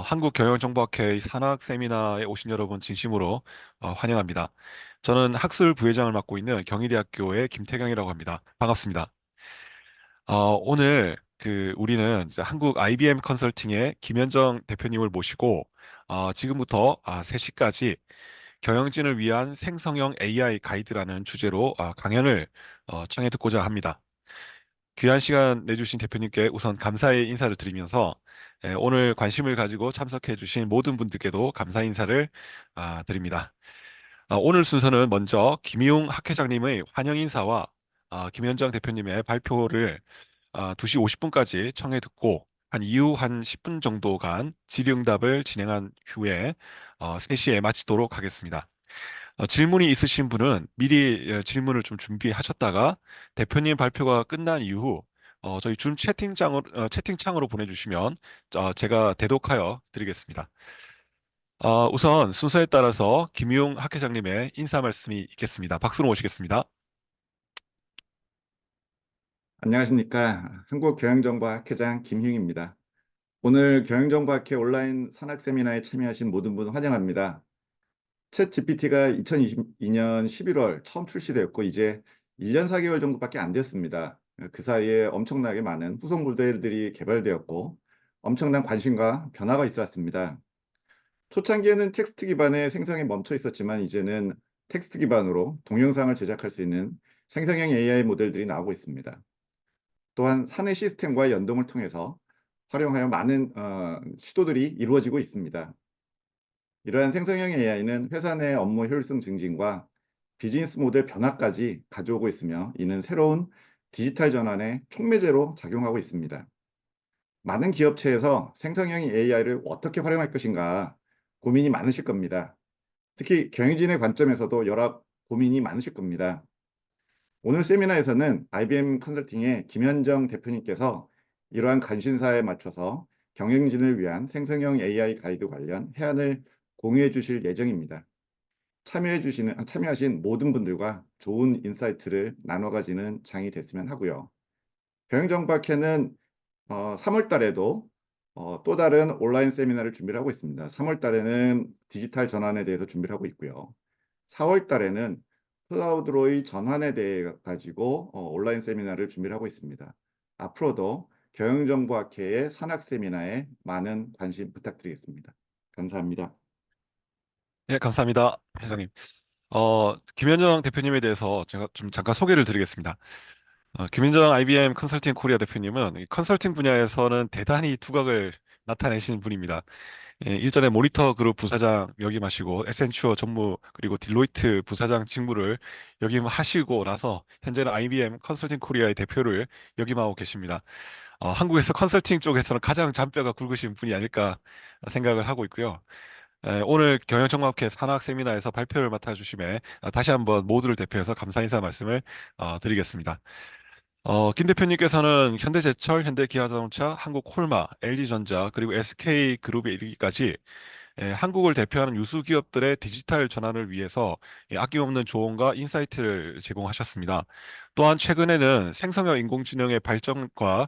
한국경영정보학회 산학 세미나에 오신 여러분 진심으로 환영합니다. 저는 학술 부회장을 맡고 있는 경희대학교의 김태경이라고 합니다. 반갑습니다. 오늘 우리는 이제 한국 IBM 컨설팅의 김현정 대표님을 모시고 지금부터 3시까지 경영진을 위한 생성형 AI 가이드라는 주제로 강연을 청해 듣고자 합니다. 귀한 시간 내주신 대표님께 우선 감사의 인사를 드리면서 오늘 관심을 가지고 참석해 주신 모든 분들께도 감사 인사를 드립니다. 오늘 순서는 먼저 김희웅 학회장님의 환영 인사와 김현정 대표님의 발표를 2시 50분까지 청해 듣고 이후 한 10분 정도간 질의응답을 진행한 후에 3시에 마치도록 하겠습니다. 질문이 있으신 분은 미리 질문을 좀 준비하셨다가 대표님 발표가 끝난 이후 저희 줌 채팅창으로 보내주시면 제가 대독하여 드리겠습니다. 우선 순서에 따라서 김용 학회장님의 인사 말씀이 있겠습니다. 박수로 모시겠습니다. 안녕하십니까. 한국경영정보학회장 김희웅입니다. 오늘 경영정보학회 온라인 산학 세미나에 참여하신 모든 분 환영합니다. 챗 GPT가 2022년 11월 처음 출시되었고 이제 1년 4개월 정도밖에 안 됐습니다. 그 사이에 엄청나게 많은 후속 모델들이 개발되었고 엄청난 관심과 변화가 있었습니다. 초창기에는 텍스트 기반의 생성에 멈춰 있었지만 이제는 텍스트 기반으로 동영상을 제작할 수 있는 생성형 AI 모델들이 나오고 있습니다. 또한 사내 시스템과의 연동을 통해서 활용하여 많은 시도들이 이루어지고 있습니다. 이러한 생성형 AI는 회사 내 업무 효율성 증진과 비즈니스 모델 변화까지 가져오고 있으며 이는 새로운 디지털 전환의 촉매제로 작용하고 있습니다. 많은 기업체에서 생성형 AI를 어떻게 활용할 것인가 고민이 많으실 겁니다. 특히 경영진의 관점에서도 여러 고민이 많으실 겁니다. 오늘 세미나에서는 IBM 컨설팅의 김현정 대표님께서 이러한 관심사에 맞춰서 경영진을 위한 생성형 AI 가이드 관련 해안을 공유해 주실 예정입니다. 참여하신 모든 분들과 좋은 인사이트를 나눠 가지는 장이 됐으면 하고요. 경영정보학회는 3월 달에도 또 다른 온라인 세미나를 준비를 하고 있습니다. 3월 달에는 디지털 전환에 대해서 준비를 하고 있고요. 4월 달에는 클라우드로의 전환에 대해 가지고 온라인 세미나를 준비를 하고 있습니다. 앞으로도 경영정보학회의 산학 세미나에 많은 관심 부탁드리겠습니다. 감사합니다. 네, 감사합니다, 회장님. 김현정 대표님에 대해서 제가 좀 잠깐 소개를 드리겠습니다. 김현정 IBM 컨설팅 코리아 대표님은 이 컨설팅 분야에서는 대단히 두각을 나타내신 분입니다. 일전에 모니터 그룹 부사장 역임하시고 에센추어 전무 그리고 딜로이트 부사장 직무를 역임하시고 나서 현재는 IBM 컨설팅 코리아의 대표를 역임하고 계십니다. 한국에서 컨설팅 쪽에서는 가장 잔뼈가 굵으신 분이 아닐까 생각을 하고 있고요. 오늘 경영정보학회 산학 세미나에서 발표를 맡아주심에 다시 한번 모두를 대표해서 감사 인사 말씀을 드리겠습니다. 김 대표님께서는 현대제철, 현대기아자동차, 한국콜마, LG전자, 그리고 SK그룹에 이르기까지 한국을 대표하는 유수 기업들의 디지털 전환을 위해서 아낌없는 조언과 인사이트를 제공하셨습니다. 또한 최근에는 생성형 인공지능의 발전과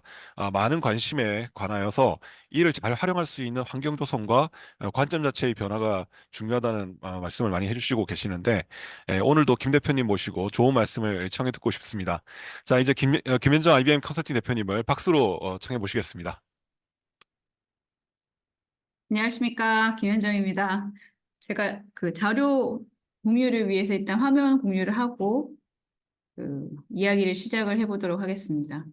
많은 관심에 관하여서 이를 잘 활용할 수 있는 환경 조성과 관점 자체의 변화가 중요하다는 말씀을 많이 해주시고 계시는데 오늘도 김 대표님 모시고 좋은 말씀을 청해 듣고 싶습니다. 자, 이제 김현정 IBM 컨설팅 대표님을 박수로 청해 보시겠습니다. 안녕하십니까. 김현정입니다. 제가 그 자료 공유를 위해서 일단 화면 공유를 하고 이야기를 시작을 해보도록 하겠습니다.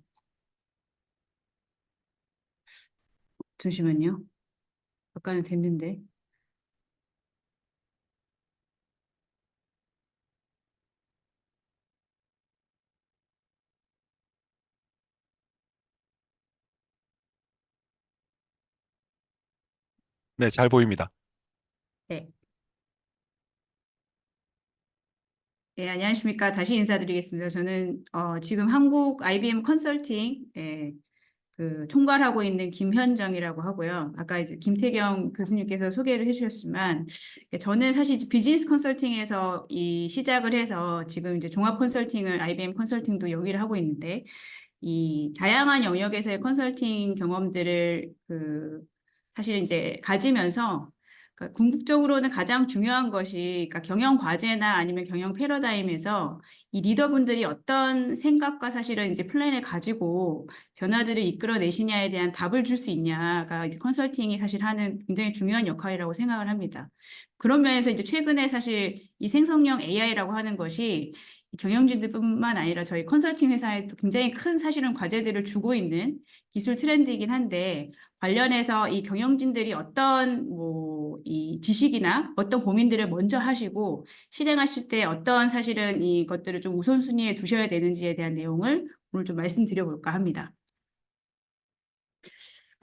잠시만요. 아까는 됐는데. 네, 잘 보입니다. 네. 네, 안녕하십니까. 다시 인사드리겠습니다. 저는 지금 한국 IBM 컨설팅 그 총괄하고 있는 김현정이라고 하고요. 아까 이제 김태경 교수님께서 소개를 해주셨지만 저는 사실 비즈니스 컨설팅에서 이 시작을 해서 지금 이제 종합 컨설팅을 IBM 컨설팅도 여기를 하고 있는데 이 다양한 영역에서의 컨설팅 경험들을 사실 이제 가지면서 그러니까 궁극적으로는 가장 중요한 것이 그러니까 경영 과제나 아니면 경영 패러다임에서 이 리더분들이 어떤 생각과 사실은 이제 플랜을 가지고 변화들을 이끌어내시냐에 대한 답을 줄 수 있냐가 이제 컨설팅이 사실 하는 굉장히 중요한 역할이라고 생각을 합니다. 그런 면에서 이제 최근에 사실 이 생성형 AI라고 하는 것이 이 경영진들뿐만 아니라 저희 컨설팅 회사에도 굉장히 큰 사실은 과제들을 주고 있는 기술 트렌드이긴 한데 관련해서 이 경영진들이 어떤 이 지식이나 어떤 고민들을 먼저 하시고 실행하실 때 어떤 사실은 이것들을 좀 우선순위에 두셔야 되는지에 대한 내용을 오늘 좀 말씀드려 볼까 합니다.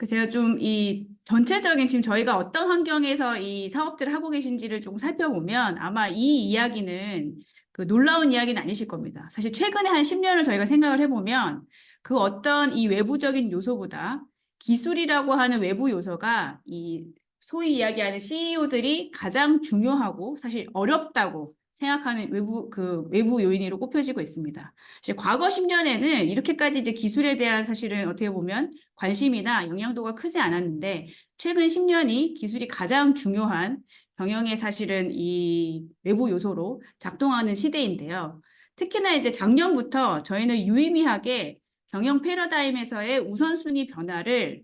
제가 좀 이 전체적인 지금 저희가 어떤 환경에서 이 사업들을 하고 계신지를 조금 살펴보면 아마 이 이야기는 그 놀라운 이야기는 아니실 겁니다. 사실 최근에 한 10년을 저희가 생각을 해보면 그 어떤 이 외부적인 요소보다 기술이라고 하는 외부 요소가 이 소위 이야기하는 CEO들이 가장 중요하고 사실 어렵다고 생각하는 외부 요인으로 꼽혀지고 있습니다. 사실 과거 10년에는 이렇게까지 이제 기술에 대한 사실은 어떻게 보면 관심이나 영향도가 크지 않았는데 최근 10년이 기술이 가장 중요한 경영의 사실은 이 내부 요소로 작동하는 시대인데요. 특히나 이제 작년부터 저희는 유의미하게 경영 패러다임에서의 우선순위 변화를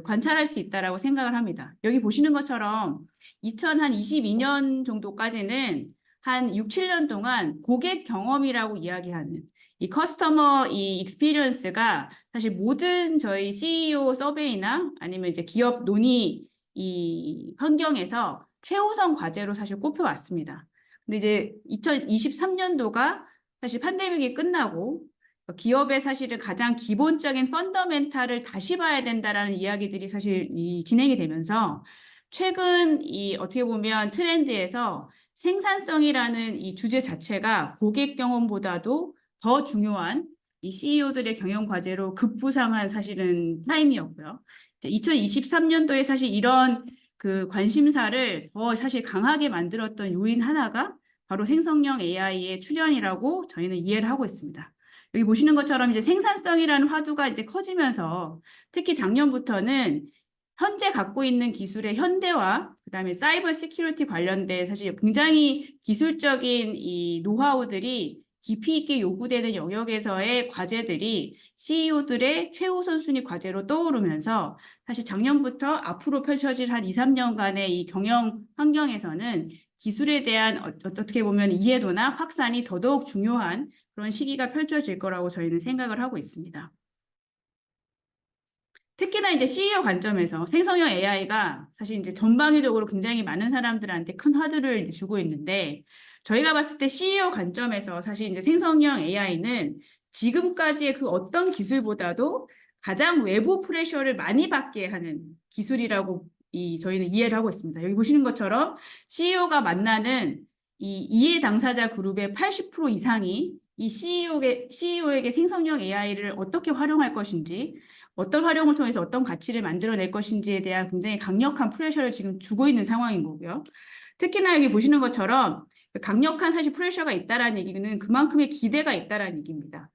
관찰할 수 있다라고 생각을 합니다. 여기 보시는 것처럼 2022년 정도까지는 한 6, 7년 동안 고객 경험이라고 이야기하는 이 커스터머 이 익스피리언스가 사실 모든 저희 CEO 서베이나 아니면 이제 기업 논의 이 환경에서 최우선 과제로 사실 꼽혀왔습니다. 근데 이제 2023년도가 사실 팬데믹이 끝나고 기업의 사실은 가장 기본적인 펀더멘탈을 다시 봐야 된다라는 이야기들이 사실 진행이 되면서 최근 이 어떻게 보면 트렌드에서 생산성이라는 이 주제 자체가 고객 경험보다도 더 중요한 이 CEO들의 경영 과제로 급부상한 사실은 타임이었고요. 2023년도에 사실 이런 관심사를 더 사실 강하게 만들었던 요인 하나가 바로 생성형 AI의 출현이라고 저희는 이해를 하고 있습니다. 여기 보시는 것처럼 이제 생산성이라는 화두가 이제 커지면서 특히 작년부터는 현재 갖고 있는 기술의 현대화, 그다음에 사이버 시큐리티 관련된 사실 굉장히 기술적인 이 노하우들이 깊이 있게 요구되는 영역에서의 과제들이 CEO들의 최우선 순위 과제로 떠오르면서 사실 작년부터 앞으로 펼쳐질 한 2, 3년간의 이 경영 환경에서는 기술에 대한 어떻게 보면 이해도나 확산이 더더욱 중요한 그런 시기가 펼쳐질 거라고 저희는 생각을 하고 있습니다. 특히나 이제 CEO 관점에서 생성형 AI가 사실 이제 전방위적으로 굉장히 많은 사람들한테 큰 화두를 주고 있는데 저희가 봤을 때 CEO 관점에서 사실 이제 생성형 AI는 지금까지의 그 어떤 기술보다도 가장 외부 프레셔를 많이 받게 하는 기술이라고 저희는 이해를 하고 있습니다. 여기 보시는 것처럼 CEO가 만나는 이 이해 당사자 그룹의 80% 이상이 이 CEO에게 생성형 AI를 어떻게 활용할 것인지 어떤 활용을 통해서 어떤 가치를 만들어낼 것인지에 대한 굉장히 강력한 프레셔를 지금 주고 있는 상황인 거고요. 특히나 여기 보시는 것처럼 강력한 사실 프레셔가 있다라는 얘기는 그만큼의 기대가 있다라는 얘기입니다.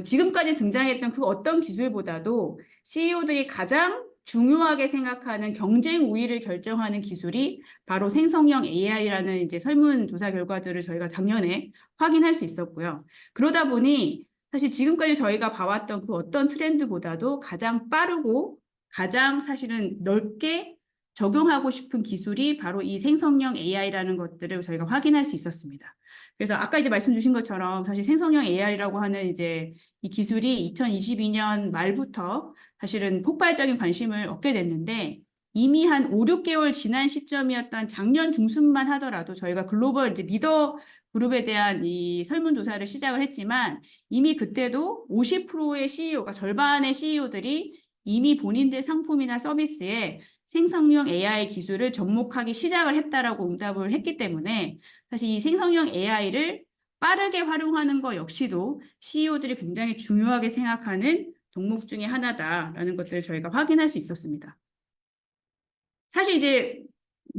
지금까지 등장했던 그 어떤 기술보다도 CEO들이 가장 중요하게 생각하는 경쟁 우위를 결정하는 기술이 바로 생성형 AI라는 이제 설문조사 결과들을 저희가 작년에 확인할 수 있었고요. 그러다 보니 사실 지금까지 저희가 봐왔던 그 어떤 트렌드보다도 가장 빠르고 가장 사실은 넓게 적용하고 싶은 기술이 바로 이 생성형 AI라는 것들을 저희가 확인할 수 있었습니다. 그래서 아까 이제 말씀 주신 것처럼 사실 생성형 AI라고 하는 이제 이 기술이 2022년 말부터 사실은 폭발적인 관심을 얻게 됐는데 이미 한 5, 6개월 지난 시점이었던 작년 중순만 하더라도 저희가 글로벌 이제 리더 그룹에 대한 이 설문조사를 시작을 했지만 이미 그때도 50%의 CEO가 절반의 CEO들이 이미 본인들 상품이나 서비스에 생성형 AI 기술을 접목하기 시작을 했다라고 응답을 했기 때문에 사실 이 생성형 AI를 빠르게 활용하는 것 역시도 CEO들이 굉장히 중요하게 생각하는 덕목 중에 하나다라는 것들을 저희가 확인할 수 있었습니다. 사실 이제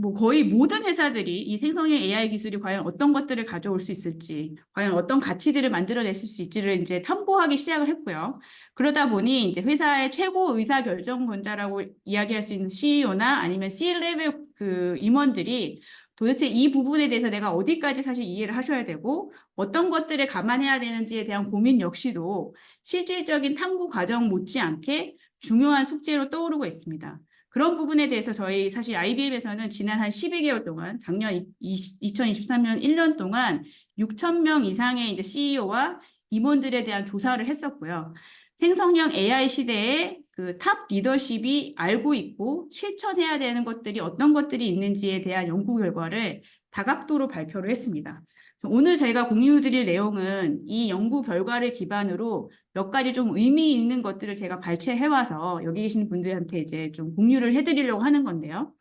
뭐 거의 모든 회사들이 이 생성형 AI 기술이 과연 어떤 것들을 가져올 수 있을지, 과연 어떤 가치들을 만들어냈을 수 있지를 이제 탐구하기 시작을 했고요. 그러다 보니 이제 회사의 최고 의사 결정권자라고 이야기할 수 있는 CEO나 아니면 C-레벨 그 임원들이 도대체 이 부분에 대해서 내가 어디까지 사실 이해를 하셔야 되고 어떤 것들을 감안해야 되는지에 대한 고민 역시도 실질적인 탐구 과정 못지않게 중요한 숙제로 떠오르고 있습니다. 그런 부분에 대해서 저희 사실 IBM에서는 지난 한 12개월 동안 작년 2023년 1년 동안 6천 명 이상의 이제 CEO와 임원들에 대한 조사를 했었고요. 생성형 AI 시대에 그 탑 리더십이 알고 있고 실천해야 되는 것들이 어떤 것들이 있는지에 대한 연구 결과를 다각도로 발표를 했습니다. 그래서 오늘 저희가 공유드릴 내용은 이 연구 결과를 기반으로 몇 가지 좀 의미 있는 것들을 제가 발췌해와서 여기 계신 분들한테 이제 좀 공유를 해드리려고 하는 건데요.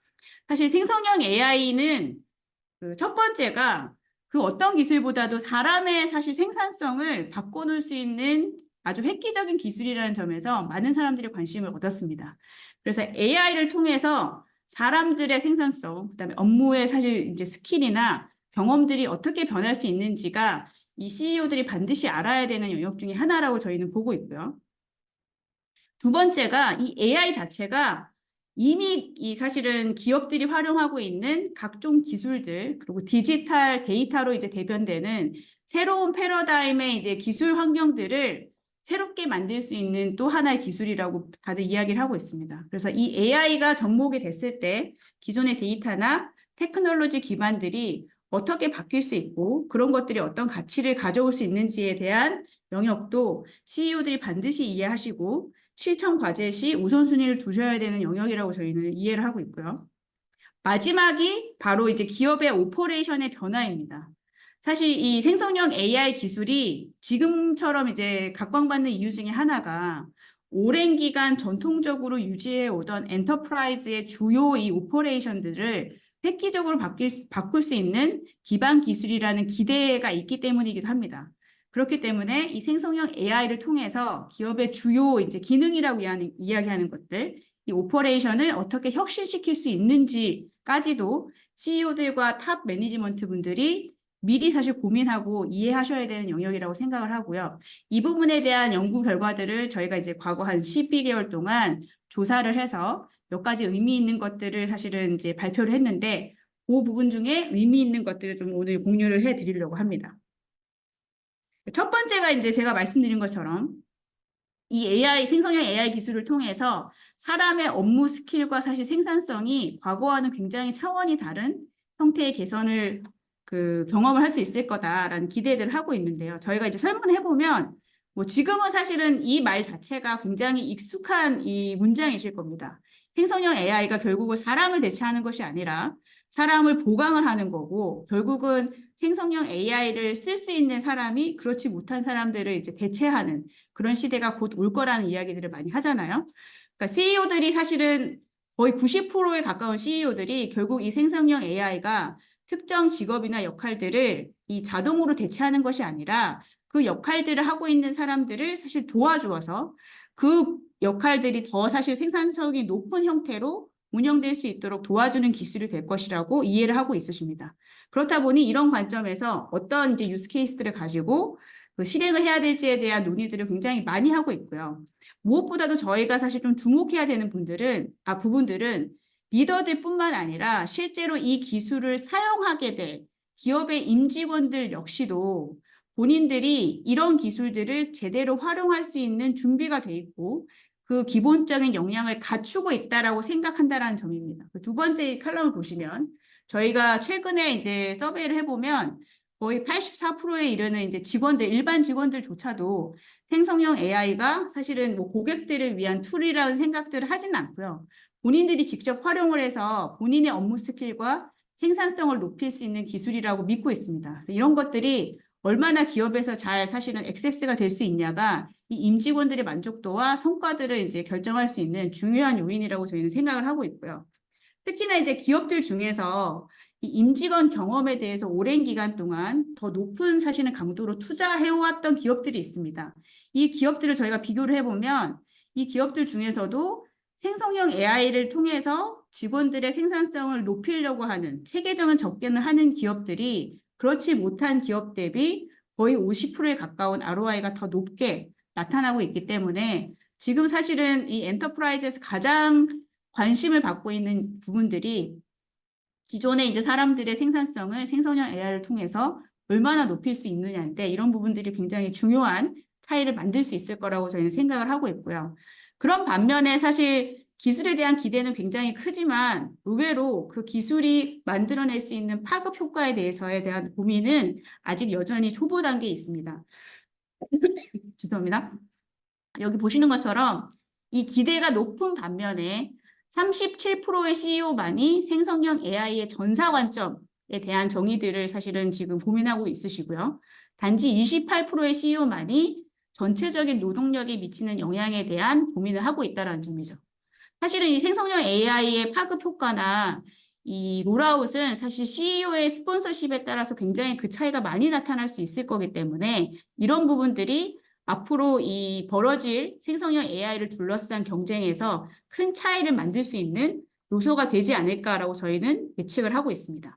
사실 생성형 AI는 그 첫 번째가 그 어떤 기술보다도 사람의 사실 생산성을 바꿔놓을 수 있는 아주 획기적인 기술이라는 점에서 많은 사람들이 관심을 얻었습니다. 그래서 AI를 통해서 사람들의 생산성, 그다음에 업무의 사실 이제 스킬이나 경험들이 어떻게 변할 수 있는지가 이 CEO들이 반드시 알아야 되는 영역 중에 하나라고 저희는 보고 있고요. 두 번째가 이 AI 자체가 이미 이 사실은 기업들이 활용하고 있는 각종 기술들 그리고 디지털 데이터로 이제 대변되는 새로운 패러다임의 이제 기술 환경들을 새롭게 만들 수 있는 또 하나의 기술이라고 다들 이야기를 하고 있습니다. 그래서 이 AI가 접목이 됐을 때 기존의 데이터나 테크놀로지 기반들이 어떻게 바뀔 수 있고 그런 것들이 어떤 가치를 가져올 수 있는지에 대한 영역도 CEO들이 반드시 이해하시고 실천 과제 시 우선순위를 두셔야 되는 영역이라고 저희는 이해를 하고 있고요. 마지막이 바로 이제 기업의 오퍼레이션의 변화입니다. 사실 이 생성형 AI 기술이 지금처럼 이제 각광받는 이유 중에 하나가 오랜 기간 전통적으로 유지해 오던 엔터프라이즈의 주요 이 오퍼레이션들을 획기적으로 바꿀 수 있는 기반 기술이라는 기대가 있기 때문이기도 합니다. 그렇기 때문에 이 생성형 AI를 통해서 기업의 주요 이제 기능이라고 이야기하는 것들, 이 오퍼레이션을 어떻게 혁신시킬 수 있는지까지도 CEO들과 탑 매니지먼트 분들이 미리 사실 고민하고 이해하셔야 되는 영역이라고 생각을 하고요. 이 부분에 대한 연구 결과들을 저희가 이제 과거 한 12개월 동안 조사를 해서 몇 가지 의미 있는 것들을 사실은 이제 발표를 했는데 그 부분 중에 의미 있는 것들을 좀 오늘 공유를 해 드리려고 합니다. 첫 번째가 이제 제가 말씀드린 것처럼 이 AI, 생성형 AI 기술을 통해서 사람의 업무 스킬과 사실 생산성이 과거와는 굉장히 차원이 다른 형태의 개선을 경험을 할 수 있을 거다라는 기대들을 하고 있는데요. 저희가 이제 설문을 해보면 뭐 지금은 사실은 이 말 자체가 굉장히 익숙한 이 문장이실 겁니다. 생성형 AI가 결국은 사람을 대체하는 것이 아니라 사람을 보강을 하는 거고 결국은 생성형 AI를 쓸 수 있는 사람이 그렇지 못한 사람들을 이제 대체하는 그런 시대가 곧 올 거라는 이야기들을 많이 하잖아요. 그러니까 CEO들이 사실은 거의 90%에 가까운 CEO들이 결국 이 생성형 AI가 특정 직업이나 역할들을 이 자동으로 대체하는 것이 아니라 그 역할들을 하고 있는 사람들을 사실 도와주어서 그 역할들이 더 사실 생산성이 높은 형태로 운영될 수 있도록 도와주는 기술이 될 것이라고 이해를 하고 있으십니다. 그렇다 보니 이런 관점에서 어떤 이제 유스 케이스들을 가지고 그 실행을 해야 될지에 대한 논의들을 굉장히 많이 하고 있고요. 무엇보다도 저희가 사실 좀 주목해야 되는 부분들은 리더들뿐만 아니라 실제로 이 기술을 사용하게 될 기업의 임직원들 역시도 본인들이 이런 기술들을 제대로 활용할 수 있는 준비가 돼 있고 그 기본적인 역량을 갖추고 있다라고 생각한다라는 점입니다. 그 두 번째 칼럼을 보시면 저희가 최근에 이제 서베이를 해보면 거의 84%에 이르는 이제 일반 직원들조차도 생성형 AI가 사실은 뭐 고객들을 위한 툴이라는 생각들을 하지는 않고요. 본인들이 직접 활용을 해서 본인의 업무 스킬과 생산성을 높일 수 있는 기술이라고 믿고 있습니다. 그래서 이런 것들이 얼마나 기업에서 잘 사실은 액세스가 될 수 있냐가 이 임직원들의 만족도와 성과들을 이제 결정할 수 있는 중요한 요인이라고 저희는 생각을 하고 있고요. 특히나 이제 기업들 중에서 이 임직원 경험에 대해서 오랜 기간 동안 더 높은 사실은 강도로 투자해왔던 기업들이 있습니다. 이 기업들을 저희가 비교를 해보면 이 기업들 중에서도 생성형 AI를 통해서 직원들의 생산성을 높이려고 하는, 체계적인 접근을 하는 기업들이 그렇지 못한 기업 대비 거의 50%에 가까운 ROI가 더 높게 나타나고 있기 때문에 지금 사실은 이 엔터프라이즈에서 가장 관심을 받고 있는 부분들이 기존에 이제 사람들의 생산성을 생성형 AI를 통해서 얼마나 높일 수 있느냐인데 이런 부분들이 굉장히 중요한 차이를 만들 수 있을 거라고 저희는 생각을 하고 있고요. 그런 반면에 사실 기술에 대한 기대는 굉장히 크지만 의외로 그 기술이 만들어낼 수 있는 파급 효과에 대한 고민은 아직 여전히 초보 단계에 있습니다. 죄송합니다. 여기 보시는 것처럼 이 기대가 높은 반면에 37%의 CEO만이 생성형 AI의 전사 관점에 대한 정의들을 사실은 지금 고민하고 있으시고요. 단지 28%의 CEO만이 전체적인 노동력에 미치는 영향에 대한 고민을 하고 있다는 점이죠. 사실은 이 생성형 AI의 파급 효과나 이 롤아웃은 사실 CEO의 스폰서십에 따라서 굉장히 그 차이가 많이 나타날 수 있을 거기 때문에 이런 부분들이 앞으로 이 벌어질 생성형 AI를 둘러싼 경쟁에서 큰 차이를 만들 수 있는 요소가 되지 않을까라고 저희는 예측을 하고 있습니다.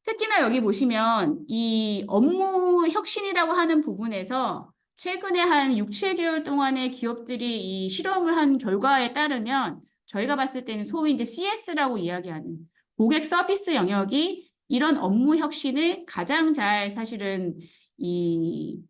특히나 여기 보시면 이 업무 혁신이라고 하는 부분에서 최근에 한 6, 7개월 동안에 기업들이 이 실험을 한 결과에 따르면 저희가 봤을 때는 소위 이제 CS라고 이야기하는 고객 서비스 영역이 이런 업무 혁신을 가장 잘 사실은 이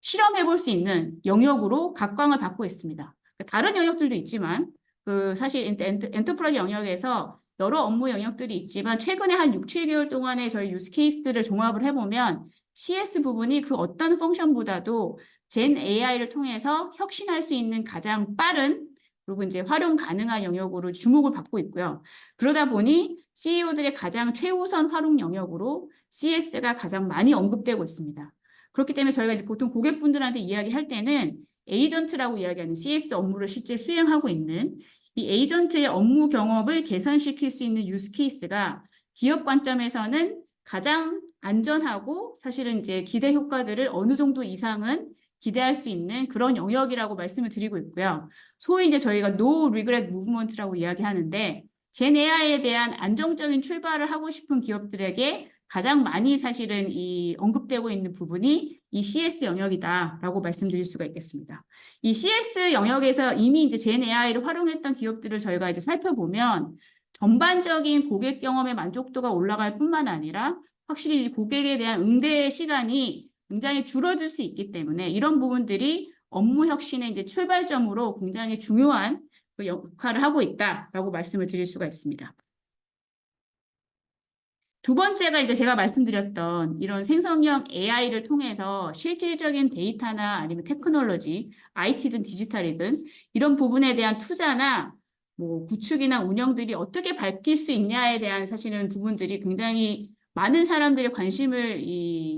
실험해 볼 수 있는 영역으로 각광을 받고 있습니다. 다른 영역들도 있지만 그 사실 엔터프라이즈 영역에서 여러 업무 영역들이 있지만 최근에 한 6, 7개월 동안에 저희 유스 케이스들을 종합을 해보면 CS 부분이 그 어떤 펑션보다도 젠 AI를 통해서 혁신할 수 있는 가장 빠른 그리고 이제 활용 가능한 영역으로 주목을 받고 있고요. 그러다 보니 CEO들의 가장 최우선 활용 영역으로 CS가 가장 많이 언급되고 있습니다. 그렇기 때문에 저희가 이제 보통 고객분들한테 이야기할 때는 에이전트라고 이야기하는 CS 업무를 실제 수행하고 있는 이 에이전트의 업무 경험을 개선시킬 수 있는 유스 케이스가 기업 관점에서는 가장 안전하고 사실은 이제 기대 효과들을 어느 정도 이상은 기대할 수 있는 그런 영역이라고 말씀을 드리고 있고요. 소위 이제 저희가 No Regret Movement라고 이야기하는데 젠 AI에 대한 안정적인 출발을 하고 싶은 기업들에게 가장 많이 사실은 이 언급되고 있는 부분이 이 CS 영역이다라고 말씀드릴 수가 있겠습니다. 이 CS 영역에서 이미 이제 젠 AI를 활용했던 기업들을 저희가 이제 살펴보면 전반적인 고객 경험의 만족도가 올라갈 뿐만 아니라 확실히 고객에 대한 응대 시간이 굉장히 줄어들 수 있기 때문에 이런 부분들이 업무 혁신의 이제 출발점으로 굉장히 중요한 그 역할을 하고 있다라고 말씀을 드릴 수가 있습니다. 두 번째가 이제 제가 말씀드렸던 이런 생성형 AI를 통해서 실질적인 데이터나 아니면 테크놀로지, IT든 디지털이든 이런 부분에 대한 투자나 뭐 구축이나 운영들이 어떻게 바뀔 수 있냐에 대한 사실은 부분들이 굉장히 많은 사람들의 관심을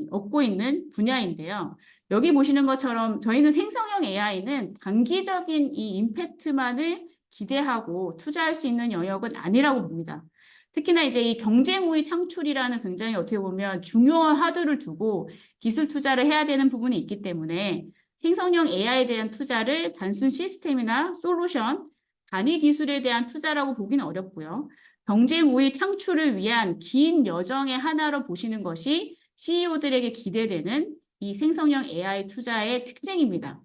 얻고 있는 분야인데요. 여기 보시는 것처럼 저희는 생성형 AI는 단기적인 이 임팩트만을 기대하고 투자할 수 있는 영역은 아니라고 봅니다. 특히나 이제 이 경쟁 우위 창출이라는 굉장히 어떻게 보면 중요한 화두를 두고 기술 투자를 해야 되는 부분이 있기 때문에 생성형 AI에 대한 투자를 단순 시스템이나 솔루션, 단위 기술에 대한 투자라고 보기는 어렵고요. 경쟁 우위 창출을 위한 긴 여정의 하나로 보시는 것이 CEO들에게 기대되는 이 생성형 AI 투자의 특징입니다.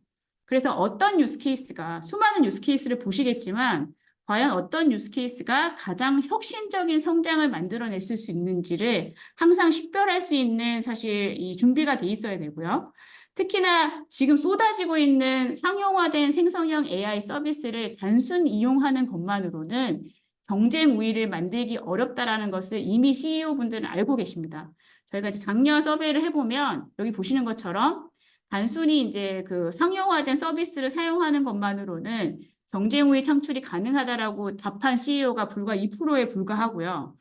그래서 어떤 유스 케이스가 수많은 유스 케이스를 보시겠지만 과연 어떤 유스 케이스가 가장 혁신적인 성장을 만들어낼 수 있는지를 항상 식별할 수 있는 사실 이 준비가 돼 있어야 되고요. 특히나 지금 쏟아지고 있는 상용화된 생성형 AI 서비스를 단순 이용하는 것만으로는 경쟁 우위를 만들기 어렵다라는 것을 이미 CEO분들은 알고 계십니다. 저희가 이제 작년 서베이를 해보면 여기 보시는 것처럼 단순히 이제 그 상용화된 서비스를 사용하는 것만으로는 경쟁 우위 창출이 가능하다라고 답한 CEO가 불과 2%에 불과하고요.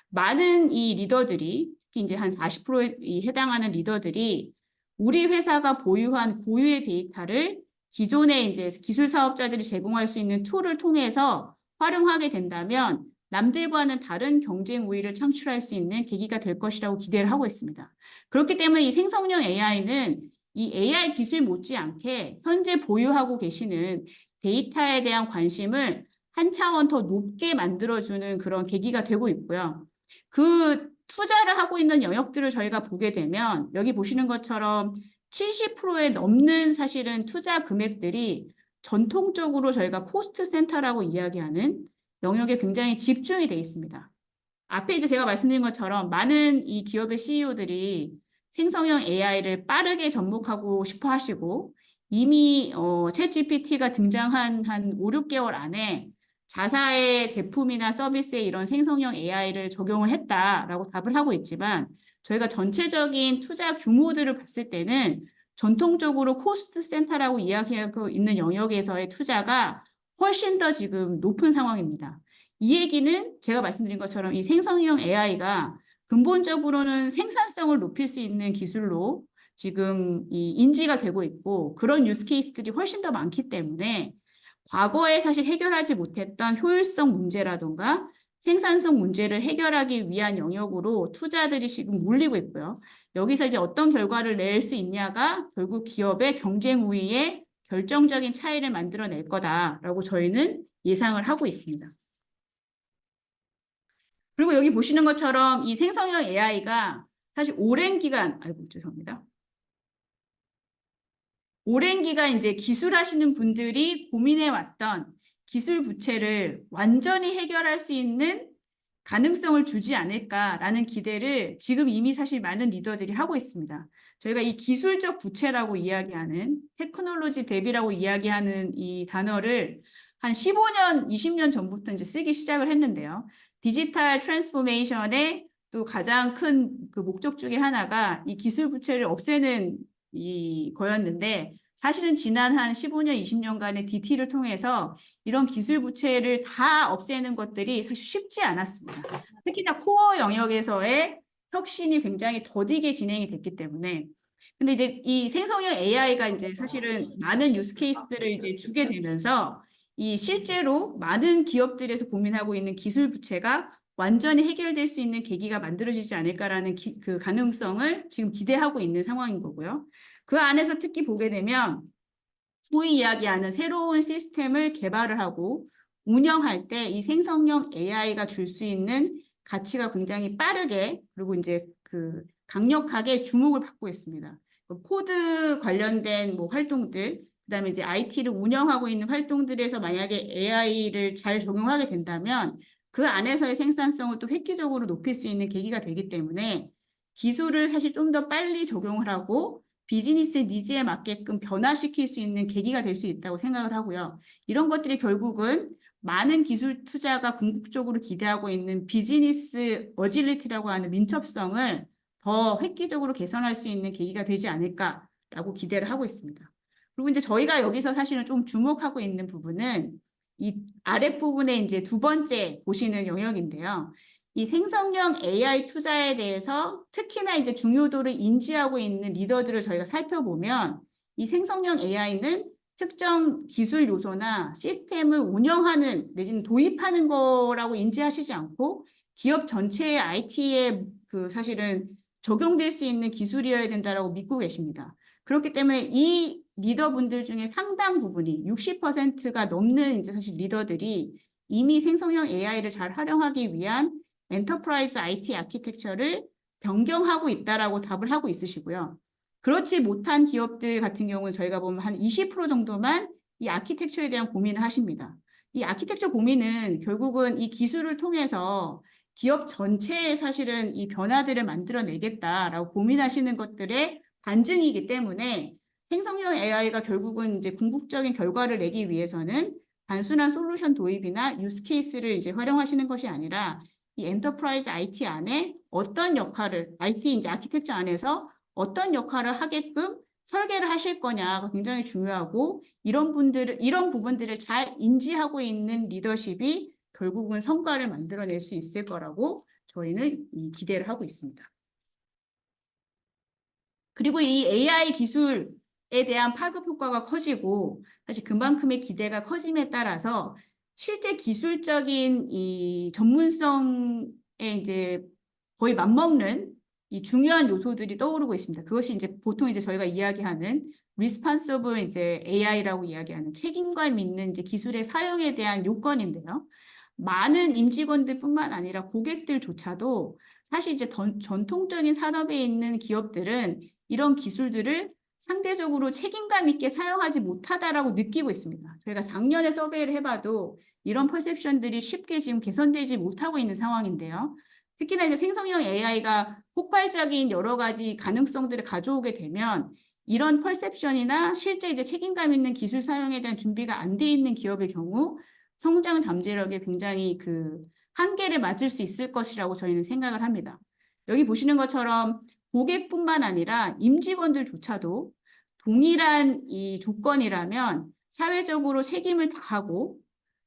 많은 이 리더들이 특히 이제 한 40%에 해당하는 리더들이 우리 회사가 보유한 고유의 데이터를 기존의 이제 기술 사업자들이 제공할 수 있는 툴을 통해서 활용하게 된다면 남들과는 다른 경쟁 우위를 창출할 수 있는 계기가 될 것이라고 기대를 하고 있습니다. 그렇기 때문에 이 생성형 AI는 이 AI 기술 못지않게 현재 보유하고 계시는 데이터에 대한 관심을 한 차원 더 높게 만들어주는 그런 계기가 되고 있고요. 그 투자를 하고 있는 영역들을 저희가 보게 되면 여기 보시는 것처럼 70%에 넘는 사실은 투자 금액들이 전통적으로 저희가 코스트 센터라고 이야기하는 영역에 굉장히 집중이 되어 있습니다. 앞에 이제 제가 말씀드린 것처럼 많은 이 기업의 CEO들이 생성형 AI를 빠르게 접목하고 싶어 하시고 이미 챗GPT가 등장한 한 5, 6개월 안에 자사의 제품이나 서비스에 이런 생성형 AI를 적용을 했다라고 답을 하고 있지만 저희가 전체적인 투자 규모들을 봤을 때는 전통적으로 코스트 센터라고 이야기하고 있는 영역에서의 투자가 훨씬 더 지금 높은 상황입니다. 이 얘기는 제가 말씀드린 것처럼 이 생성형 AI가 근본적으로는 생산성을 높일 수 있는 기술로 지금 이 인지가 되고 있고 그런 유스 케이스들이 훨씬 더 많기 때문에 과거에 사실 해결하지 못했던 효율성 문제라던가 생산성 문제를 해결하기 위한 영역으로 투자들이 지금 몰리고 있고요. 여기서 이제 어떤 결과를 낼 수 있냐가 결국 기업의 경쟁 우위에 결정적인 차이를 만들어낼 거다라고 저희는 예상을 하고 있습니다. 그리고 여기 보시는 것처럼 이 생성형 AI가 사실 오랜 기간, 아이고, 죄송합니다. 오랜 기간 이제 기술하시는 분들이 고민해 왔던 기술 부채를 완전히 해결할 수 있는 가능성을 주지 않을까라는 기대를 지금 이미 사실 많은 리더들이 하고 있습니다. 저희가 이 기술적 부채라고 이야기하는 테크놀로지 뎁이라고 이야기하는 이 단어를 한 15년, 20년 전부터 이제 쓰기 시작을 했는데요. 디지털 트랜스포메이션의 또 가장 큰 그 목적 중에 하나가 이 기술 부채를 없애는 거였는데 사실은 지난 한 15년, 20년간의 DT를 통해서 이런 기술 부채를 다 없애는 것들이 사실 쉽지 않았습니다. 특히나 코어 영역에서의 혁신이 굉장히 더디게 진행이 됐기 때문에. 근데 이제 이 생성형 AI가 이제 사실은 많은 유스 케이스들을 이제 주게 되면서 이 실제로 많은 기업들에서 고민하고 있는 기술 부채가 완전히 해결될 수 있는 계기가 만들어지지 않을까라는 그 가능성을 지금 기대하고 있는 상황인 거고요. 그 안에서 특히 보게 되면 소위 이야기하는 새로운 시스템을 개발을 하고 운영할 때 이 생성형 AI가 줄 수 있는 가치가 굉장히 빠르게 그리고 이제 그 강력하게 주목을 받고 있습니다. 코드 관련된 뭐 활동들, 그다음에 이제 IT를 운영하고 있는 활동들에서 만약에 AI를 잘 적용하게 된다면 그 안에서의 생산성을 또 획기적으로 높일 수 있는 계기가 되기 때문에 기술을 사실 좀 더 빨리 적용을 하고 비즈니스 니즈에 맞게끔 변화시킬 수 있는 계기가 될 수 있다고 생각을 하고요. 이런 것들이 결국은 많은 기술 투자가 궁극적으로 기대하고 있는 비즈니스 어질리티라고 하는 민첩성을 더 획기적으로 개선할 수 있는 계기가 되지 않을까라고 기대를 하고 있습니다. 그리고 이제 저희가 여기서 사실은 좀 주목하고 있는 부분은 이 아랫부분에 이제 두 번째 보시는 영역인데요. 이 생성형 AI 투자에 대해서 특히나 이제 중요도를 인지하고 있는 리더들을 저희가 살펴보면 이 생성형 AI는 특정 기술 요소나 시스템을 운영하는 내지는 도입하는 거라고 인지하시지 않고 기업 전체의 IT에 그 사실은 적용될 수 있는 기술이어야 된다라고 믿고 계십니다. 그렇기 때문에 이 리더분들 중에 상당 부분이 60%가 넘는 이제 사실 리더들이 이미 생성형 AI를 잘 활용하기 위한 엔터프라이즈 IT 아키텍처를 변경하고 있다라고 답을 하고 있으시고요. 그렇지 못한 기업들 같은 경우는 저희가 보면 한 20% 정도만 이 아키텍처에 대한 고민을 하십니다. 이 아키텍처 고민은 결국은 이 기술을 통해서 기업 전체에 사실은 이 변화들을 만들어내겠다라고 고민하시는 것들의 반증이기 때문에 생성형 AI가 결국은 이제 궁극적인 결과를 내기 위해서는 단순한 솔루션 도입이나 유스 케이스를 이제 활용하시는 것이 아니라 이 엔터프라이즈 IT 안에 어떤 역할을, IT 이제 아키텍처 안에서 어떤 역할을 하게끔 설계를 하실 거냐가 굉장히 중요하고 이런 부분들을 잘 인지하고 있는 리더십이 결국은 성과를 만들어낼 수 있을 거라고 저희는 기대를 하고 있습니다. 그리고 이 AI 기술에 대한 파급 효과가 커지고 사실 그만큼의 기대가 커짐에 따라서 실제 기술적인 이 전문성에 이제 거의 맞먹는 이 중요한 요소들이 떠오르고 있습니다. 그것이 이제 보통 이제 저희가 이야기하는 responsible 이제 AI라고 이야기하는 책임감 있는 이제 기술의 사용에 대한 요건인데요. 많은 임직원들뿐만 아니라 고객들조차도 사실 이제 전통적인 산업에 있는 기업들은 이런 기술들을 상대적으로 책임감 있게 사용하지 못하다라고 느끼고 있습니다. 저희가 작년에 서베이를 해봐도 이런 퍼셉션들이 쉽게 지금 개선되지 못하고 있는 상황인데요. 특히나 이제 생성형 AI가 폭발적인 여러 가지 가능성들을 가져오게 되면 이런 퍼셉션이나 실제 이제 책임감 있는 기술 사용에 대한 준비가 안 돼 있는 기업의 경우 성장 잠재력에 굉장히 그 한계를 맞을 수 있을 것이라고 저희는 생각을 합니다. 여기 보시는 것처럼 고객뿐만 아니라 임직원들조차도 동일한 이 조건이라면 사회적으로 책임을 다하고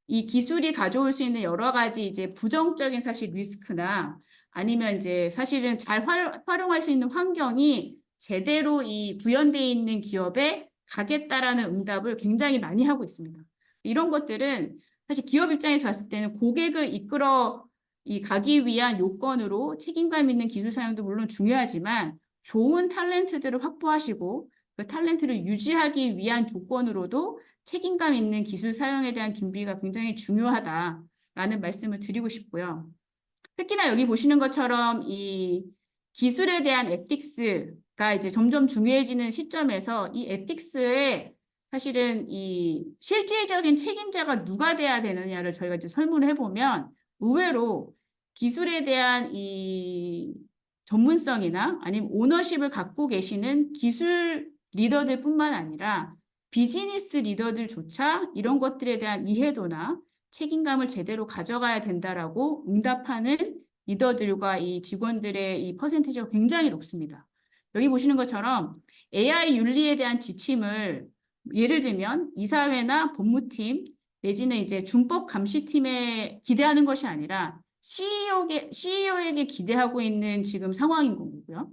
이 기술이 가져올 수 있는 여러 가지 이제 부정적인 사실 리스크나 아니면 이제 사실은 잘 활용할 수 있는 환경이 제대로 이 구현되어 있는 기업에 가겠다라는 응답을 굉장히 많이 하고 있습니다. 이런 것들은 사실 기업 입장에서 봤을 때는 고객을 이끌어 가기 위한 요건으로 책임감 있는 기술 사용도 물론 중요하지만 좋은 탤런트들을 확보하시고 그 탤런트를 유지하기 위한 조건으로도 책임감 있는 기술 사용에 대한 준비가 굉장히 중요하다라는 말씀을 드리고 싶고요. 특히나 여기 보시는 것처럼 이 기술에 대한 에틱스가 이제 점점 중요해지는 시점에서 이 에틱스에 사실은 이 실질적인 책임자가 누가 돼야 되느냐를 저희가 이제 설문을 해보면 의외로 기술에 대한 이 전문성이나 아니면 오너십을 갖고 계시는 기술 리더들뿐만 아니라 비즈니스 리더들조차 이런 것들에 대한 이해도나 책임감을 제대로 가져가야 된다라고 응답하는 리더들과 이 직원들의 이 퍼센티지가 굉장히 높습니다. 여기 보시는 것처럼 AI 윤리에 대한 지침을 예를 들면 이사회나 법무팀 내지는 이제 준법 감시팀에 기대하는 것이 아니라 CEO에게 기대하고 있는 지금 상황인 거고요.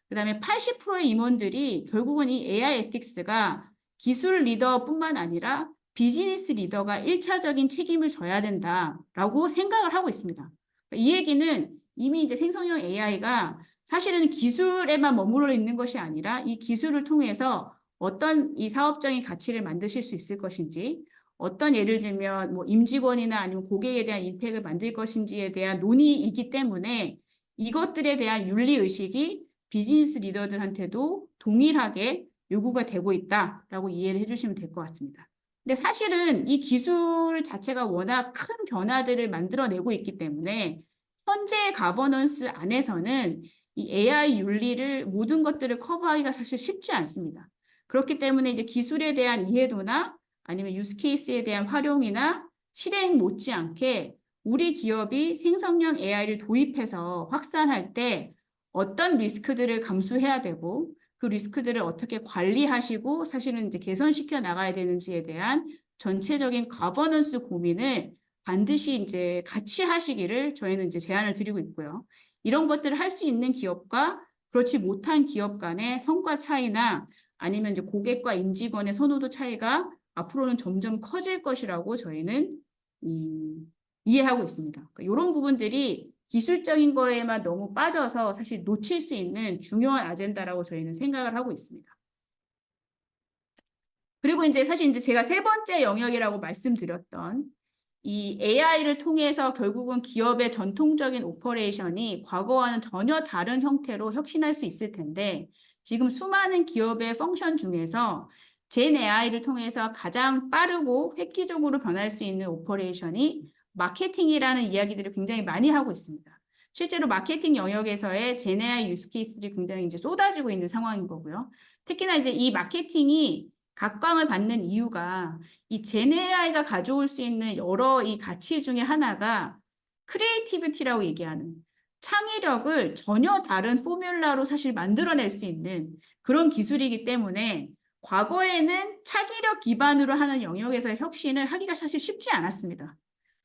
그다음에 80%의 임원들이 결국은 이 AI 에틱스가 기술 리더뿐만 아니라 비즈니스 리더가 1차적인 책임을 져야 된다라고 생각을 하고 있습니다. 이 얘기는 이미 이제 생성형 AI가 사실은 기술에만 머물러 있는 것이 아니라 이 기술을 통해서 어떤 이 사업적인 가치를 만드실 수 있을 것인지, 어떤 예를 들면 뭐 임직원이나 아니면 고객에 대한 임팩을 만들 것인지에 대한 논의이기 때문에 이것들에 대한 윤리 의식이 비즈니스 리더들한테도 동일하게 요구가 되고 있다라고 이해를 해주시면 될 것 같습니다. 근데 사실은 이 기술 자체가 워낙 큰 변화들을 만들어내고 있기 때문에 현재의 가버넌스 안에서는 이 AI 윤리를 모든 것들을 커버하기가 사실 쉽지 않습니다. 그렇기 때문에 이제 기술에 대한 이해도나 아니면 유스케이스에 대한 활용이나 실행 못지않게 우리 기업이 생성형 AI를 도입해서 확산할 때 어떤 리스크들을 감수해야 되고 그 리스크들을 어떻게 관리하시고 사실은 이제 개선시켜 나가야 되는지에 대한 전체적인 가버넌스 고민을 반드시 이제 같이 하시기를 저희는 이제 제안을 드리고 있고요. 이런 것들을 할 수 있는 기업과 그렇지 못한 기업 간의 성과 차이나 아니면 이제 고객과 임직원의 선호도 차이가 앞으로는 점점 커질 것이라고 저희는 이해하고 있습니다. 그러니까 이런 부분들이 기술적인 거에만 너무 빠져서 사실 놓칠 수 있는 중요한 아젠다라고 저희는 생각을 하고 있습니다. 그리고 이제 사실 이제 제가 세 번째 영역이라고 말씀드렸던 이 AI를 통해서 결국은 기업의 전통적인 오퍼레이션이 과거와는 전혀 다른 형태로 혁신할 수 있을 텐데 지금 수많은 기업의 펑션 중에서 젠 AI를 통해서 가장 빠르고 획기적으로 변할 수 있는 오퍼레이션이 마케팅이라는 이야기들을 굉장히 많이 하고 있습니다. 실제로 마케팅 영역에서의 젠 AI 유스 케이스들이 굉장히 이제 쏟아지고 있는 상황인 거고요. 특히나 이제 이 마케팅이 각광을 받는 이유가 이 젠 AI가 가져올 수 있는 여러 이 가치 중에 하나가 크리에이티비티라고 얘기하는 창의력을 전혀 다른 포뮬라로 사실 만들어낼 수 있는 그런 기술이기 때문에 과거에는 창의력 기반으로 하는 영역에서의 혁신을 하기가 사실 쉽지 않았습니다.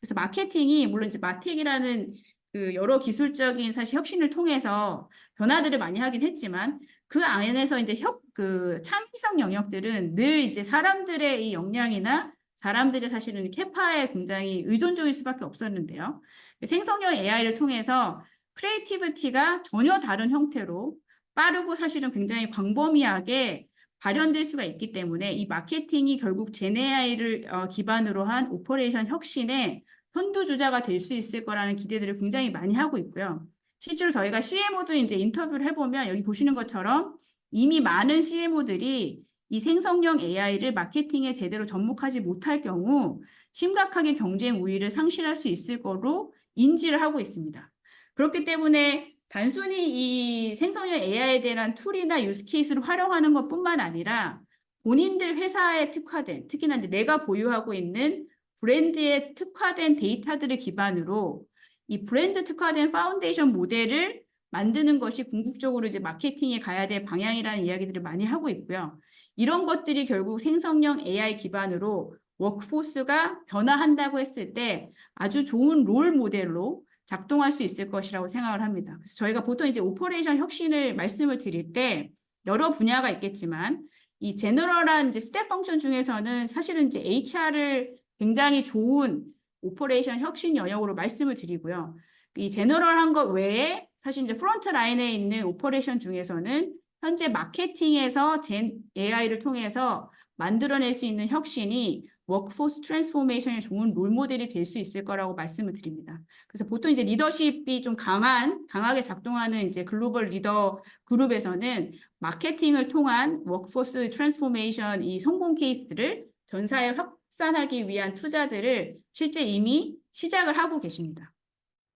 그래서 마케팅이 물론 이제 마텍이라는 그 여러 기술적인 사실 혁신을 통해서 변화들을 많이 하긴 했지만 그 안에서 이제 그 창의성 영역들은 늘 이제 사람들의 이 역량이나 사람들의 사실은 캐파에 굉장히 의존적일 수밖에 없었는데요. 생성형 AI를 통해서 크리에이티비티가 전혀 다른 형태로 빠르고 사실은 굉장히 광범위하게 발현될 수가 있기 때문에 이 마케팅이 결국 제네AI를 기반으로 한 오퍼레이션 혁신의 선두주자가 될 수 있을 거라는 기대들을 굉장히 많이 하고 있고요. 실제로 저희가 CMO도 이제 인터뷰를 해보면 여기 보시는 것처럼 이미 많은 CMO들이 이 생성형 AI를 마케팅에 제대로 접목하지 못할 경우 심각하게 경쟁 우위를 상실할 수 있을 거로 인지를 하고 있습니다. 그렇기 때문에 단순히 이 생성형 AI에 대한 툴이나 유스케이스를 활용하는 것뿐만 아니라 본인들 회사에 특화된, 특히나 이제 내가 보유하고 있는 브랜드에 특화된 데이터들을 기반으로 이 브랜드 특화된 파운데이션 모델을 만드는 것이 궁극적으로 이제 마케팅에 가야 될 방향이라는 이야기들을 많이 하고 있고요. 이런 것들이 결국 생성형 AI 기반으로 워크포스가 변화한다고 했을 때 아주 좋은 롤 모델로 작동할 수 있을 것이라고 생각을 합니다. 그래서 저희가 보통 이제 오퍼레이션 혁신을 말씀을 드릴 때 여러 분야가 있겠지만 이 제너럴한 이제 스텝 펑션 중에서는 사실은 이제 HR을 굉장히 좋은 오퍼레이션 혁신 영역으로 말씀을 드리고요. 이 제너럴한 것 외에 사실 이제 프론트 라인에 있는 오퍼레이션 중에서는 현재 마케팅에서 젠 AI를 통해서 만들어낼 수 있는 혁신이 워크포스 트랜스포메이션의 좋은 롤모델이 될 수 있을 거라고 말씀을 드립니다. 그래서 보통 이제 리더십이 좀 강하게 작동하는 이제 글로벌 리더 그룹에서는 마케팅을 통한 워크포스 트랜스포메이션 이 성공 케이스를 전사에 확산하기 위한 투자들을 실제 이미 시작을 하고 계십니다.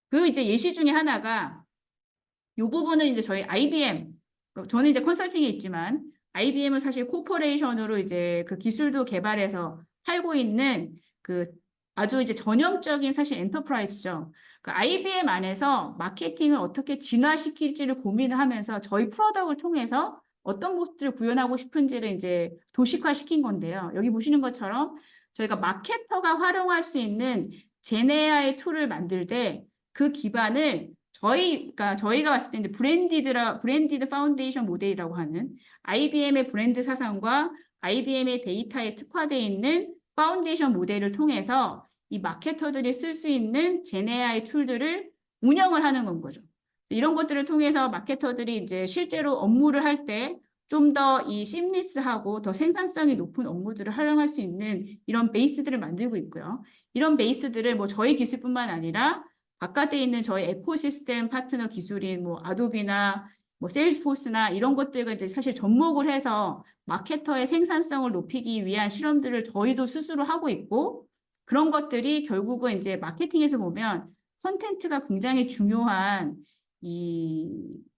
그 이제 예시 중에 하나가 이 부분은 이제 저희 IBM, 저는 이제 컨설팅에 있지만 IBM은 사실 코퍼레이션으로 이제 그 기술도 개발해서 팔고 있는 그 아주 이제 전형적인 사실 엔터프라이즈죠. 그 IBM 안에서 마케팅을 어떻게 진화시킬지를 고민을 하면서 저희 프로덕트를 통해서 어떤 모습들을 구현하고 싶은지를 이제 도식화시킨 건데요. 여기 보시는 것처럼 저희가 마케터가 활용할 수 있는 제네아의 툴을 만들 때 그 기반을 저희가 봤을 때 이제 브랜디드 파운데이션 모델이라고 하는 IBM의 브랜드 사상과 IBM의 데이터에 특화되어 있는 파운데이션 모델을 통해서 이 마케터들이 쓸 수 있는 제네AI 툴들을 운영을 하는 건 거죠. 이런 것들을 통해서 마케터들이 이제 실제로 업무를 할 때 좀 더 이 심리스하고 더 생산성이 높은 업무들을 활용할 수 있는 이런 베이스들을 만들고 있고요. 이런 베이스들을 뭐 저희 기술뿐만 아니라 바깥에 있는 저희 에코시스템 파트너 기술인 뭐 아도비나 뭐 세일스포스나 이런 것들과 이제 사실 접목을 해서 마케터의 생산성을 높이기 위한 실험들을 저희도 스스로 하고 있고 그런 것들이 결국은 이제 마케팅에서 보면 컨텐츠가 굉장히 중요한 이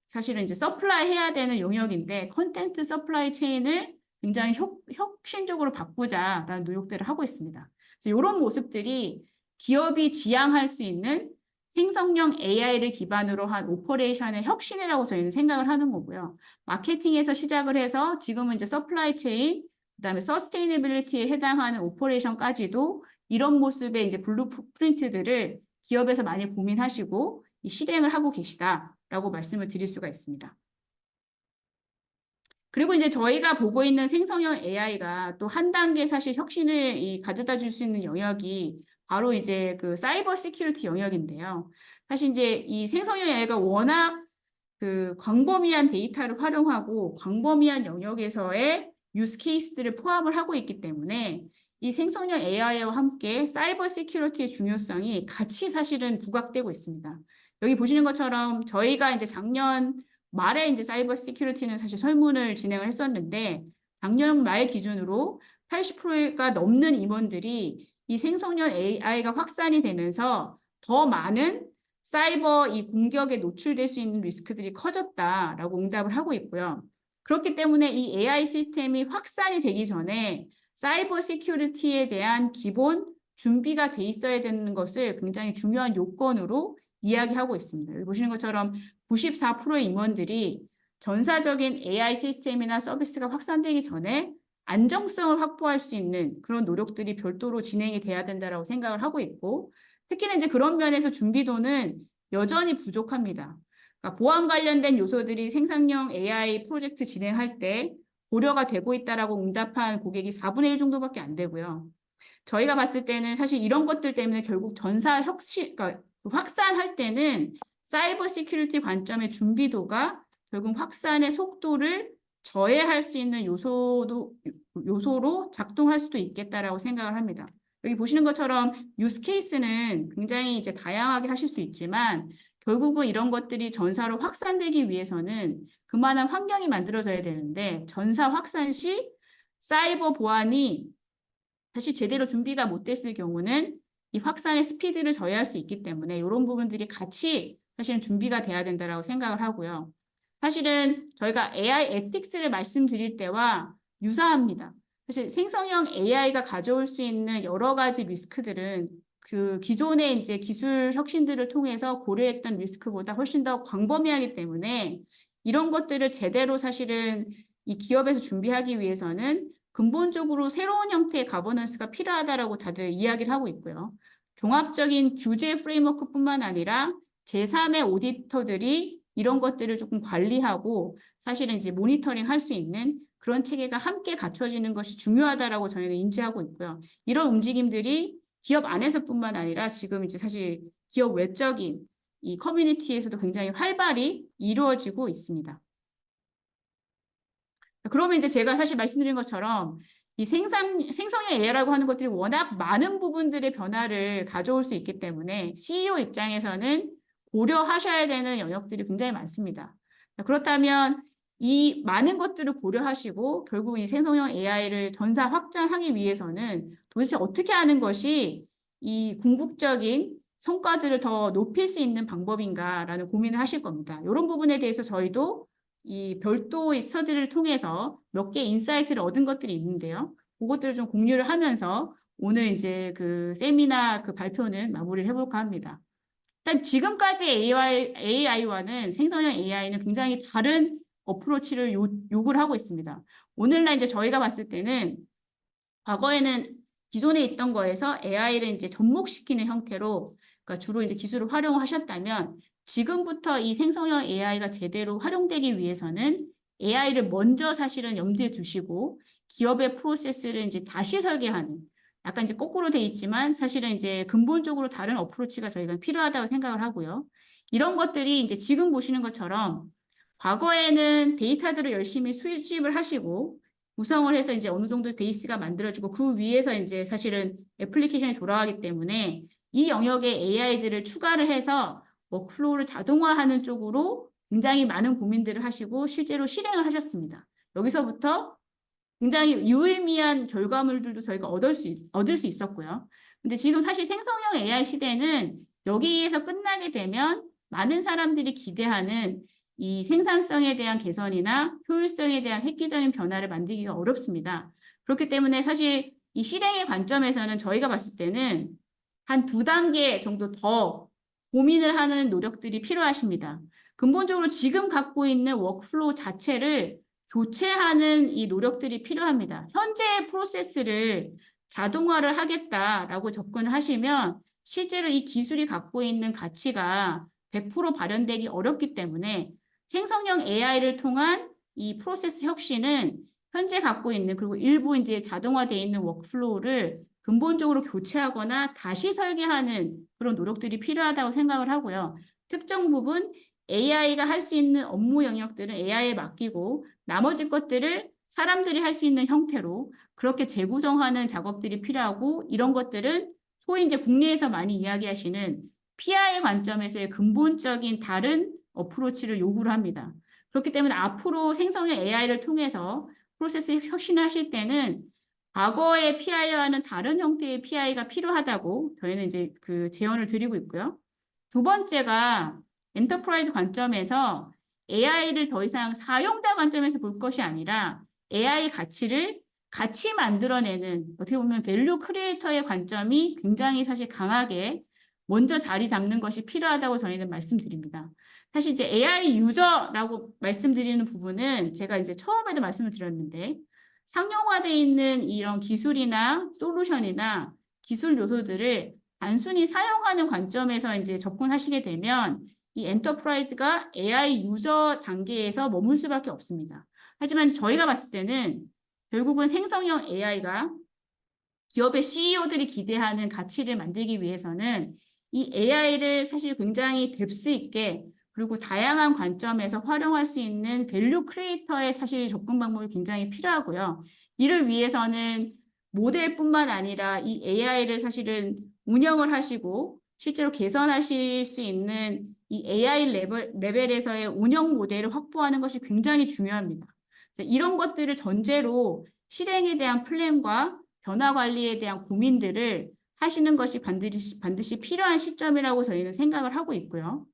사실은 이제 서플라이 해야 되는 영역인데 컨텐츠 서플라이 체인을 굉장히 혁신적으로 바꾸자라는 노력들을 하고 있습니다. 그래서 이런 모습들이 기업이 지향할 수 있는 생성형 AI를 기반으로 한 오퍼레이션의 혁신이라고 저희는 생각을 하는 거고요. 마케팅에서 시작을 해서 지금은 이제 서플라이 체인, 그다음에 서스테이너빌리티에 해당하는 오퍼레이션까지도 이런 모습의 이제 블루프린트들을 기업에서 많이 고민하시고 실행을 하고 계시다라고 말씀을 드릴 수가 있습니다. 그리고 이제 저희가 보고 있는 생성형 AI가 또 한 단계 사실 혁신을 가져다 줄 수 있는 영역이 바로 이제 그 사이버 시큐리티 영역인데요. 사실 이제 이 생성형 AI가 워낙 그 광범위한 데이터를 활용하고 광범위한 영역에서의 유스 케이스들을 포함을 하고 있기 때문에 이 생성형 AI와 함께 사이버 시큐리티의 중요성이 같이 사실은 부각되고 있습니다. 여기 보시는 것처럼 저희가 이제 작년 말에 이제 사이버 시큐리티는 사실 설문을 진행을 했었는데 작년 말 기준으로 80%가 넘는 임원들이 이 생성형 AI가 확산이 되면서 더 많은 사이버 이 공격에 노출될 수 있는 리스크들이 커졌다라고 응답을 하고 있고요. 그렇기 때문에 이 AI 시스템이 확산이 되기 전에 사이버 시큐리티에 대한 기본 준비가 돼 있어야 되는 것을 굉장히 중요한 요건으로 이야기하고 있습니다. 여기 보시는 것처럼 94%의 임원들이 전사적인 AI 시스템이나 서비스가 확산되기 전에 안정성을 확보할 수 있는 그런 노력들이 별도로 진행이 돼야 된다고 생각을 하고 있고 특히나 이제 그런 면에서 준비도는 여전히 부족합니다. 그러니까 보안 관련된 요소들이 생산형 AI 프로젝트 진행할 때 고려가 되고 있다라고 응답한 고객이 4분의 1 정도밖에 안 되고요. 저희가 봤을 때는 사실 이런 것들 때문에 결국 전사 혁신, 그러니까 확산할 때는 사이버 시큐리티 관점의 준비도가 결국 확산의 속도를 저해할 수 있는 요소로 작동할 수도 있겠다라고 생각을 합니다. 여기 보시는 것처럼 유스 케이스는 굉장히 이제 다양하게 하실 수 있지만 결국은 이런 것들이 전사로 확산되기 위해서는 그만한 환경이 만들어져야 되는데 전사 확산 시 사이버 보안이 사실 제대로 준비가 못 됐을 경우는 이 확산의 스피드를 저해할 수 있기 때문에 이런 부분들이 같이 사실은 준비가 돼야 된다고 생각을 하고요. 사실은 저희가 AI 에틱스를 말씀드릴 때와 유사합니다. 사실 생성형 AI가 가져올 수 있는 여러 가지 리스크들은 그 기존의 이제 기술 혁신들을 통해서 고려했던 리스크보다 훨씬 더 광범위하기 때문에 이런 것들을 제대로 사실은 이 기업에서 준비하기 위해서는 근본적으로 새로운 형태의 가버넌스가 필요하다라고 다들 이야기를 하고 있고요. 종합적인 규제 프레임워크뿐만 아니라 제3의 오디터들이 이런 것들을 조금 관리하고 사실은 이제 모니터링 할 수 있는 그런 체계가 함께 갖춰지는 것이 중요하다라고 저희는 인지하고 있고요. 이런 움직임들이 기업 안에서뿐만 아니라 지금 이제 사실 기업 외적인 이 커뮤니티에서도 굉장히 활발히 이루어지고 있습니다. 그러면 이제 제가 사실 말씀드린 것처럼 이 생성형 AI라고 하는 것들이 워낙 많은 부분들의 변화를 가져올 수 있기 때문에 CEO 입장에서는 고려하셔야 되는 영역들이 굉장히 많습니다. 그렇다면 이 많은 것들을 고려하시고 결국 이 생성형 AI를 전사 확장하기 위해서는 도대체 어떻게 하는 것이 이 궁극적인 성과들을 더 높일 수 있는 방법인가라는 고민을 하실 겁니다. 이런 부분에 대해서 저희도 이 별도의 스터디를 통해서 몇 개 인사이트를 얻은 것들이 있는데요. 그것들을 좀 공유를 하면서 오늘 이제 그 세미나 그 발표는 마무리를 해볼까 합니다. 일단 지금까지 AI와는 생성형 AI는 굉장히 다른 어프로치를 요구를 하고 있습니다. 오늘날 이제 저희가 봤을 때는 과거에는 기존에 있던 거에서 AI를 이제 접목시키는 형태로 그러니까 주로 이제 기술을 활용하셨다면 지금부터 이 생성형 AI가 제대로 활용되기 위해서는 AI를 먼저 사실은 염두에 두시고 기업의 프로세스를 이제 다시 설계하는 약간 이제 거꾸로 돼 있지만 사실은 이제 근본적으로 다른 어프로치가 저희가 필요하다고 생각을 하고요. 이런 것들이 이제 지금 보시는 것처럼 과거에는 데이터들을 열심히 수집을 하시고 구성을 해서 이제 어느 정도 베이스가 만들어지고 그 위에서 이제 사실은 애플리케이션이 돌아가기 때문에 이 영역에 AI들을 추가를 해서 워크플로우를 자동화하는 쪽으로 굉장히 많은 고민들을 하시고 실제로 실행을 하셨습니다. 여기서부터 굉장히 유의미한 결과물들도 저희가 얻을 수 있었고요. 근데 지금 사실 생성형 AI 시대는 여기에서 끝나게 되면 많은 사람들이 기대하는 이 생산성에 대한 개선이나 효율성에 대한 획기적인 변화를 만들기가 어렵습니다. 그렇기 때문에 사실 이 실행의 관점에서는 저희가 봤을 때는 한 2단계 정도 더 고민을 하는 노력들이 필요하십니다. 근본적으로 지금 갖고 있는 워크플로우 자체를 교체하는 이 노력들이 필요합니다. 현재의 프로세스를 자동화를 하겠다라고 접근하시면 실제로 이 기술이 갖고 있는 가치가 100% 발현되기 어렵기 때문에 생성형 AI를 통한 이 프로세스 혁신은 현재 갖고 있는 그리고 일부 이제 자동화되어 있는 워크플로우를 근본적으로 교체하거나 다시 설계하는 그런 노력들이 필요하다고 생각을 하고요. 특정 부분 AI가 할 수 있는 업무 영역들은 AI에 맡기고 나머지 것들을 사람들이 할 수 있는 형태로 그렇게 재구성하는 작업들이 필요하고 이런 것들은 소위 이제 국내에서 많이 이야기하시는 PI의 관점에서의 근본적인 다른 어프로치를 요구를 합니다. 그렇기 때문에 앞으로 생성형 AI를 통해서 프로세스 혁신을 하실 때는 과거의 PI와는 다른 형태의 PI가 필요하다고 저희는 이제 그 제언을 드리고 있고요. 두 번째가 엔터프라이즈 관점에서 AI를 더 이상 사용자 관점에서 볼 것이 아니라 AI 가치를 같이 만들어내는 어떻게 보면 밸류 크리에이터의 관점이 굉장히 사실 강하게 먼저 자리 잡는 것이 필요하다고 저희는 말씀드립니다. 사실 이제 AI 유저라고 말씀드리는 부분은 제가 이제 처음에도 말씀을 드렸는데 상용화되어 있는 이런 기술이나 솔루션이나 기술 요소들을 단순히 사용하는 관점에서 이제 접근하시게 되면 이 엔터프라이즈가 AI 유저 단계에서 머물 수밖에 없습니다. 하지만 저희가 봤을 때는 결국은 생성형 AI가 기업의 CEO들이 기대하는 가치를 만들기 위해서는 이 AI를 사실 굉장히 뎁스 있게 그리고 다양한 관점에서 활용할 수 있는 밸류 크리에이터의 사실 접근 방법이 굉장히 필요하고요. 이를 위해서는 모델뿐만 아니라 이 AI를 사실은 운영을 하시고 실제로 개선하실 수 있는 이 AI 레벨에서의 운영 모델을 확보하는 것이 굉장히 중요합니다. 그래서 이런 것들을 전제로 실행에 대한 플랜과 변화 관리에 대한 고민들을 하시는 것이 반드시 필요한 시점이라고 저희는 생각을 하고 있고요.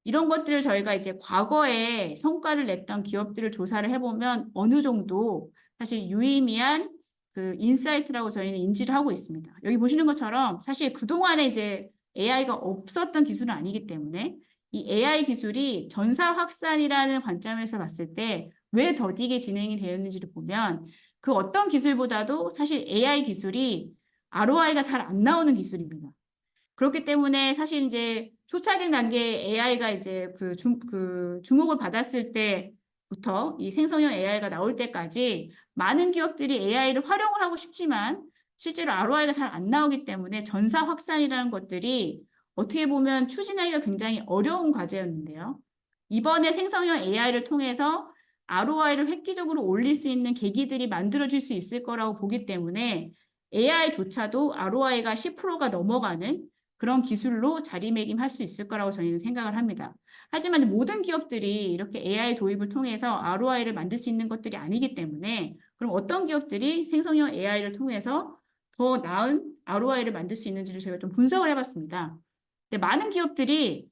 이런 것들을 저희가 이제 과거에 성과를 냈던 기업들을 조사를 해보면 어느 정도 사실 유의미한 그 인사이트라고 저희는 인지를 하고 있습니다. 여기 보시는 것처럼 사실 그동안에 이제 AI가 없었던 기술은 아니기 때문에 이 AI 기술이 전사 확산이라는 관점에서 봤을 때 왜 더디게 진행이 되었는지를 보면 그 어떤 기술보다도 사실 AI 기술이 ROI가 잘 안 나오는 기술입니다. 그렇기 때문에 사실 이제 초창기 단계에 AI가 이제 그 주목을 받았을 때부터 이 생성형 AI가 나올 때까지 많은 기업들이 AI를 활용을 하고 싶지만 실제로 ROI가 잘 안 나오기 때문에 전사 확산이라는 것들이 어떻게 보면 추진하기가 굉장히 어려운 과제였는데요. 이번에 생성형 AI를 통해서 ROI를 획기적으로 올릴 수 있는 계기들이 만들어질 수 있을 거라고 보기 때문에 AI조차도 ROI가 10%가 넘어가는 그런 기술로 자리매김할 수 있을 거라고 저희는 생각을 합니다. 하지만 모든 기업들이 이렇게 AI 도입을 통해서 ROI를 만들 수 있는 것들이 아니기 때문에 그럼 어떤 기업들이 생성형 AI를 통해서 더 나은 ROI를 만들 수 있는지를 저희가 좀 분석을 해봤습니다. 근데 많은 기업들이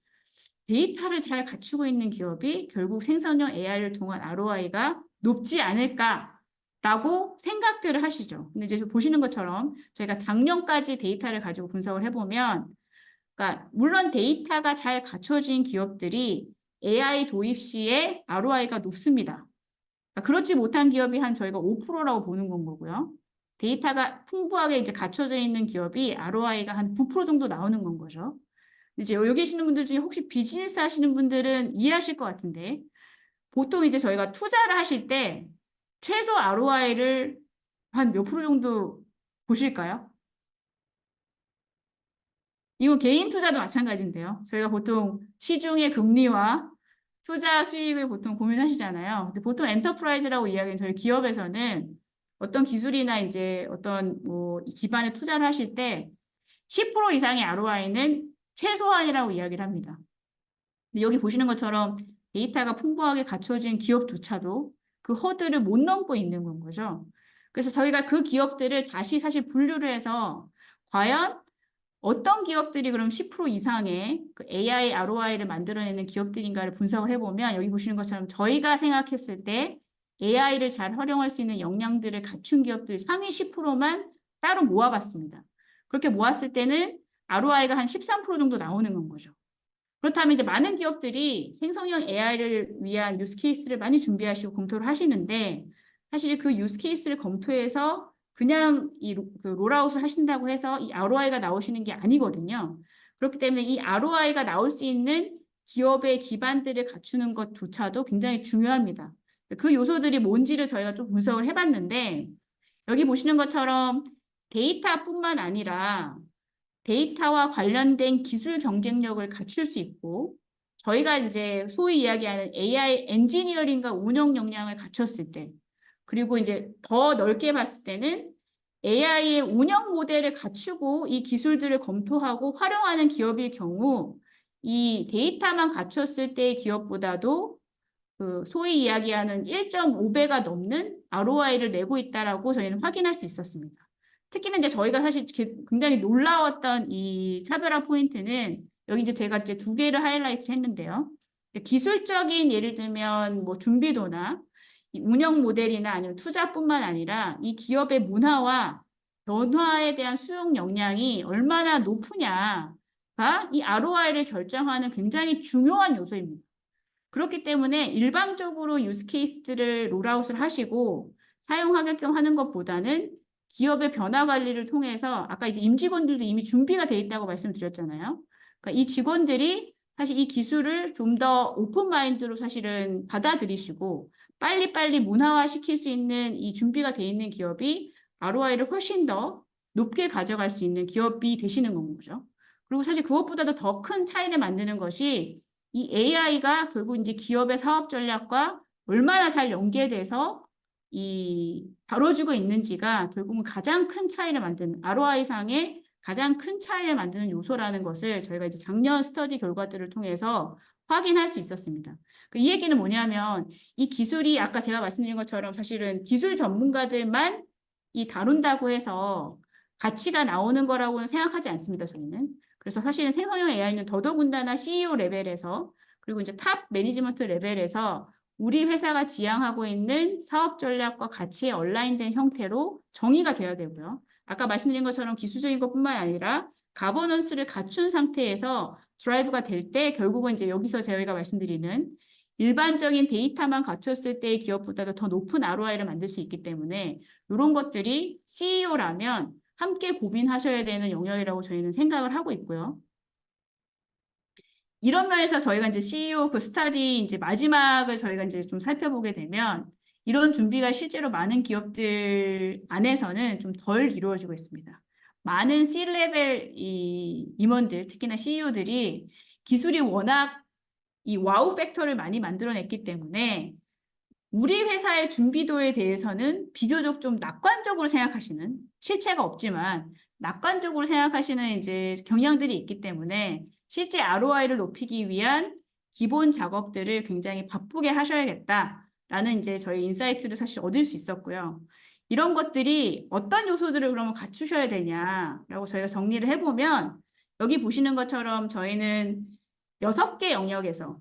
데이터를 잘 갖추고 있는 기업이 결국 생성형 AI를 통한 ROI가 높지 않을까라고 생각들을 하시죠. 근데 이제 보시는 것처럼 저희가 작년까지 데이터를 가지고 분석을 해보면 그러니까 물론 데이터가 잘 갖춰진 기업들이 AI 도입 시에 ROI가 높습니다. 그러니까 그렇지 못한 기업이 한 저희가 5%라고 보는 건 거고요. 데이터가 풍부하게 이제 갖춰져 있는 기업이 ROI가 한 9% 정도 나오는 건 거죠. 이제 여기 계시는 분들 중에 혹시 비즈니스 하시는 분들은 이해하실 것 같은데 보통 이제 저희가 투자를 하실 때 최소 ROI를 한 몇 프로 정도 보실까요? 이건 개인 투자도 마찬가지인데요. 저희가 보통 시중의 금리와 투자 수익을 보통 고민하시잖아요. 근데 보통 엔터프라이즈라고 이야기하는 저희 기업에서는 어떤 기술이나 이제 어떤 뭐 기반에 투자를 하실 때 10% 이상의 ROI는 최소한이라고 이야기를 합니다. 근데 여기 보시는 것처럼 데이터가 풍부하게 갖춰진 기업조차도 그 허들을 못 넘고 있는 건 거죠. 그래서 저희가 그 기업들을 다시 사실 분류를 해서 과연 어떤 기업들이 그럼 10% 이상의 그 AI ROI를 만들어내는 기업들인가를 분석을 해보면 여기 보시는 것처럼 저희가 생각했을 때 AI를 잘 활용할 수 있는 역량들을 갖춘 기업들 상위 10%만 따로 모아봤습니다. 그렇게 모았을 때는 ROI가 한 13% 정도 나오는 건 거죠. 그렇다면 이제 많은 기업들이 생성형 AI를 위한 유스 케이스를 많이 준비하시고 검토를 하시는데 사실 그 유스 케이스를 검토해서 그냥 그 롤아웃을 하신다고 해서 이 ROI가 나오시는 게 아니거든요. 그렇기 때문에 이 ROI가 나올 수 있는 기업의 기반들을 갖추는 것조차도 굉장히 중요합니다. 그 요소들이 뭔지를 저희가 좀 분석을 해봤는데 여기 보시는 것처럼 데이터뿐만 아니라 데이터와 관련된 기술 경쟁력을 갖출 수 있고 저희가 이제 소위 이야기하는 AI 엔지니어링과 운영 역량을 갖췄을 때 그리고 이제 더 넓게 봤을 때는 AI의 운영 모델을 갖추고 이 기술들을 검토하고 활용하는 기업일 경우 이 데이터만 갖췄을 때의 기업보다도 그 소위 이야기하는 1.5배가 넘는 ROI를 내고 있다라고 저희는 확인할 수 있었습니다. 특히는 이제 저희가 사실 굉장히 놀라웠던 이 차별화 포인트는 여기 이제 제가 이제 두 개를 하이라이트 했는데요. 기술적인 예를 들면 뭐 준비도나 이 운영 모델이나 아니면 투자뿐만 아니라 이 기업의 문화와 변화에 대한 수용 역량이 얼마나 높으냐가 이 ROI를 결정하는 굉장히 중요한 요소입니다. 그렇기 때문에 일방적으로 유스 케이스들을 롤아웃을 하시고 사용하게끔 하는 것보다는 기업의 변화 관리를 통해서 아까 이제 임직원들도 이미 준비가 돼 있다고 말씀드렸잖아요. 그러니까 이 직원들이 사실 이 기술을 좀 더 오픈 마인드로 사실은 받아들이시고 빨리빨리 문화화 시킬 수 있는 이 준비가 돼 있는 기업이 ROI를 훨씬 더 높게 가져갈 수 있는 기업이 되시는 건 거죠. 그리고 사실 그것보다도 더 큰 차이를 만드는 것이 이 AI가 결국 이제 기업의 사업 전략과 얼마나 잘 연계돼서 다뤄주고 있는지가 결국은 가장 큰 차이를 만드는 ROI상의 가장 큰 차이를 만드는 요소라는 것을 저희가 이제 작년 스터디 결과들을 통해서 확인할 수 있었습니다. 이 얘기는 뭐냐면 이 기술이 아까 제가 말씀드린 것처럼 사실은 기술 전문가들만 다룬다고 해서 가치가 나오는 거라고는 생각하지 않습니다, 저희는. 그래서 사실은 생성형 AI는 더더군다나 CEO 레벨에서 그리고 이제 탑 매니지먼트 레벨에서 우리 회사가 지향하고 있는 사업 전략과 가치에 얼라인된 형태로 정의가 돼야 되고요. 아까 말씀드린 것처럼 기술적인 것뿐만 아니라 가버넌스를 갖춘 상태에서 드라이브가 될 때 결국은 이제 여기서 저희가 말씀드리는 일반적인 데이터만 갖췄을 때의 기업보다도 더 높은 ROI를 만들 수 있기 때문에 이런 것들이 CEO라면 함께 고민하셔야 되는 영역이라고 저희는 생각을 하고 있고요. 이런 면에서 저희가 이제 CEO 그 스터디 이제 마지막을 저희가 이제 좀 살펴보게 되면 이런 준비가 실제로 많은 기업들 안에서는 좀 덜 이루어지고 있습니다. 많은 C-레벨 임원들, 특히나 CEO들이 기술이 워낙 이 와우 팩터를 많이 만들어냈기 때문에 우리 회사의 준비도에 대해서는 비교적 좀 낙관적으로 생각하시는, 실체가 없지만 낙관적으로 생각하시는 이제 경향들이 있기 때문에 실제 ROI를 높이기 위한 기본 작업들을 굉장히 바쁘게 하셔야겠다라는 이제 저희 인사이트를 사실 얻을 수 있었고요. 이런 것들이 어떤 요소들을 그러면 갖추셔야 되냐라고 저희가 정리를 해보면 여기 보시는 것처럼 저희는 6개 영역에서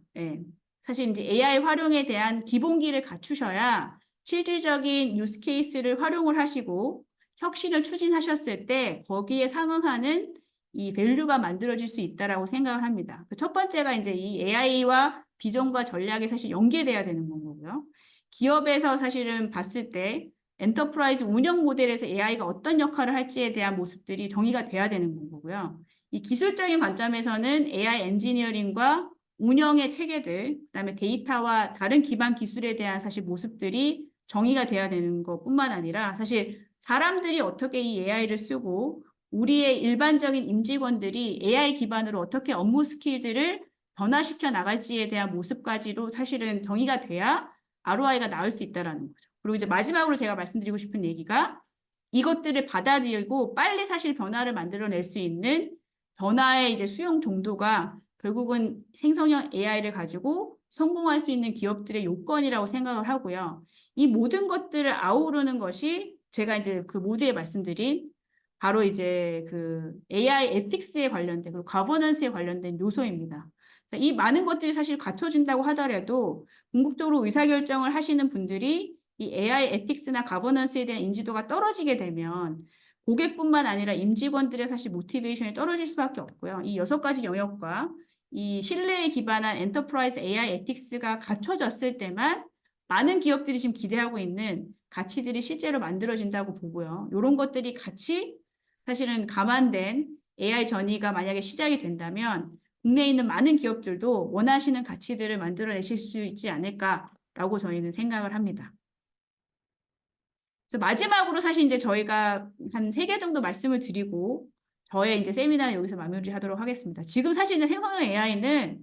사실 이제 AI 활용에 대한 기본기를 갖추셔야 실질적인 유스 케이스를 활용을 하시고 혁신을 추진하셨을 때 거기에 상응하는 이 밸류가 만들어질 수 있다라고 생각을 합니다. 그 첫 번째가 이제 이 AI와 비전과 전략이 사실 연계돼야 되는 거고요. 기업에서 사실은 봤을 때 엔터프라이즈 운영 모델에서 AI가 어떤 역할을 할지에 대한 모습들이 동의가 돼야 되는 거고요. 이 기술적인 관점에서는 AI 엔지니어링과 운영의 체계들, 그다음에 데이터와 다른 기반 기술에 대한 사실 모습들이 정의가 돼야 되는 것뿐만 아니라 사실 사람들이 어떻게 이 AI를 쓰고 우리의 일반적인 임직원들이 AI 기반으로 어떻게 업무 스킬들을 변화시켜 나갈지에 대한 모습까지도 사실은 정의가 돼야 ROI가 나올 수 있다라는 거죠. 그리고 이제 마지막으로 제가 말씀드리고 싶은 얘기가 이것들을 받아들이고 빨리 사실 변화를 만들어낼 수 있는 변화의 이제 수용 정도가 결국은 생성형 AI를 가지고 성공할 수 있는 기업들의 요건이라고 생각을 하고요. 이 모든 것들을 아우르는 것이 제가 이제 그 모두에 말씀드린 바로 이제 그 AI 에틱스에 관련된 그리고 가버넌스에 관련된 요소입니다. 이 많은 것들이 사실 갖춰진다고 하더라도 궁극적으로 의사결정을 하시는 분들이 이 AI 에틱스나 가버넌스에 대한 인지도가 떨어지게 되면 고객뿐만 아니라 임직원들의 사실 모티베이션이 떨어질 수밖에 없고요. 이 6가지 영역과 이 신뢰에 기반한 엔터프라이즈 AI 에틱스가 갖춰졌을 때만 많은 기업들이 지금 기대하고 있는 가치들이 실제로 만들어진다고 보고요. 이런 것들이 같이 사실은 감안된 AI 전이가 만약에 시작이 된다면 국내에 있는 많은 기업들도 원하시는 가치들을 만들어내실 수 있지 않을까라고 저희는 생각을 합니다. 그래서 마지막으로 사실 이제 저희가 한 3개 정도 말씀을 드리고 저의 이제 세미나를 여기서 마무리하도록 하겠습니다. 지금 사실 이제 생성형 AI는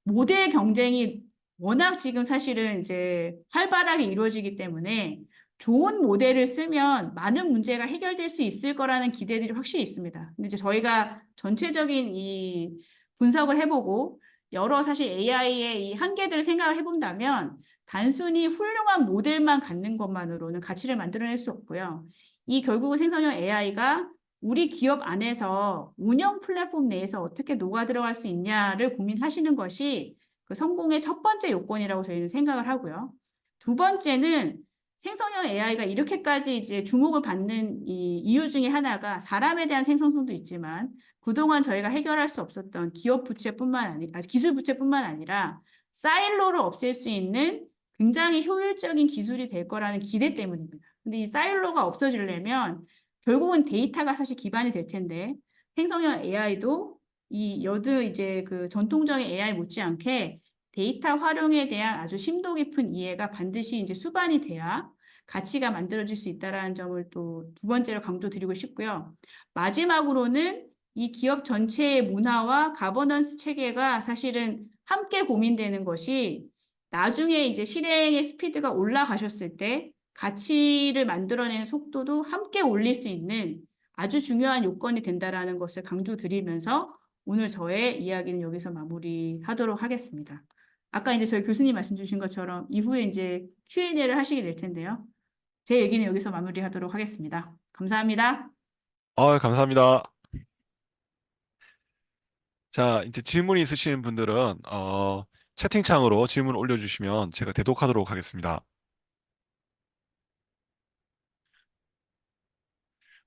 모델 경쟁이 워낙 지금 사실은 이제 활발하게 이루어지기 때문에 좋은 모델을 쓰면 많은 문제가 해결될 수 있을 거라는 기대들이 확실히 있습니다. 근데 이제 저희가 전체적인 이 분석을 해보고 여러 사실 AI의 이 한계들을 생각을 해본다면 단순히 훌륭한 모델만 갖는 것만으로는 가치를 만들어낼 수 없고요. 이 결국은 생성형 AI가 우리 기업 안에서 운영 플랫폼 내에서 어떻게 녹아 들어갈 수 있냐를 고민하시는 것이 그 성공의 첫 번째 요건이라고 저희는 생각을 하고요. 두 번째는 생성형 AI가 이렇게까지 이제 주목을 받는 이 이유 중에 하나가 사람에 대한 생성성도 있지만 그동안 저희가 해결할 수 없었던 기업 부채뿐만 아니라 기술 부채뿐만 아니라 사일로를 없앨 수 있는 굉장히 효율적인 기술이 될 거라는 기대 때문입니다. 근데 이 사일로가 없어지려면 결국은 데이터가 사실 기반이 될 텐데 생성형 AI도 이 여드 이제 그 전통적인 AI 못지않게 데이터 활용에 대한 아주 심도 깊은 이해가 반드시 이제 수반이 돼야 가치가 만들어질 수 있다라는 점을 또 두 번째로 강조드리고 싶고요. 마지막으로는 이 기업 전체의 문화와 가버넌스 체계가 사실은 함께 고민되는 것이 나중에 이제 실행의 스피드가 올라가셨을 때 가치를 만들어내는 속도도 함께 올릴 수 있는 아주 중요한 요건이 된다라는 것을 강조드리면서 오늘 저의 이야기는 여기서 마무리하도록 하겠습니다. 아까 이제 저희 교수님 말씀 주신 것처럼 이후에 이제 Q&A를 하시게 될 텐데요. 제 얘기는 여기서 마무리하도록 하겠습니다. 감사합니다. 감사합니다. 자, 이제 질문이 있으신 분들은 채팅창으로 질문 올려주시면 제가 대독하도록 하겠습니다.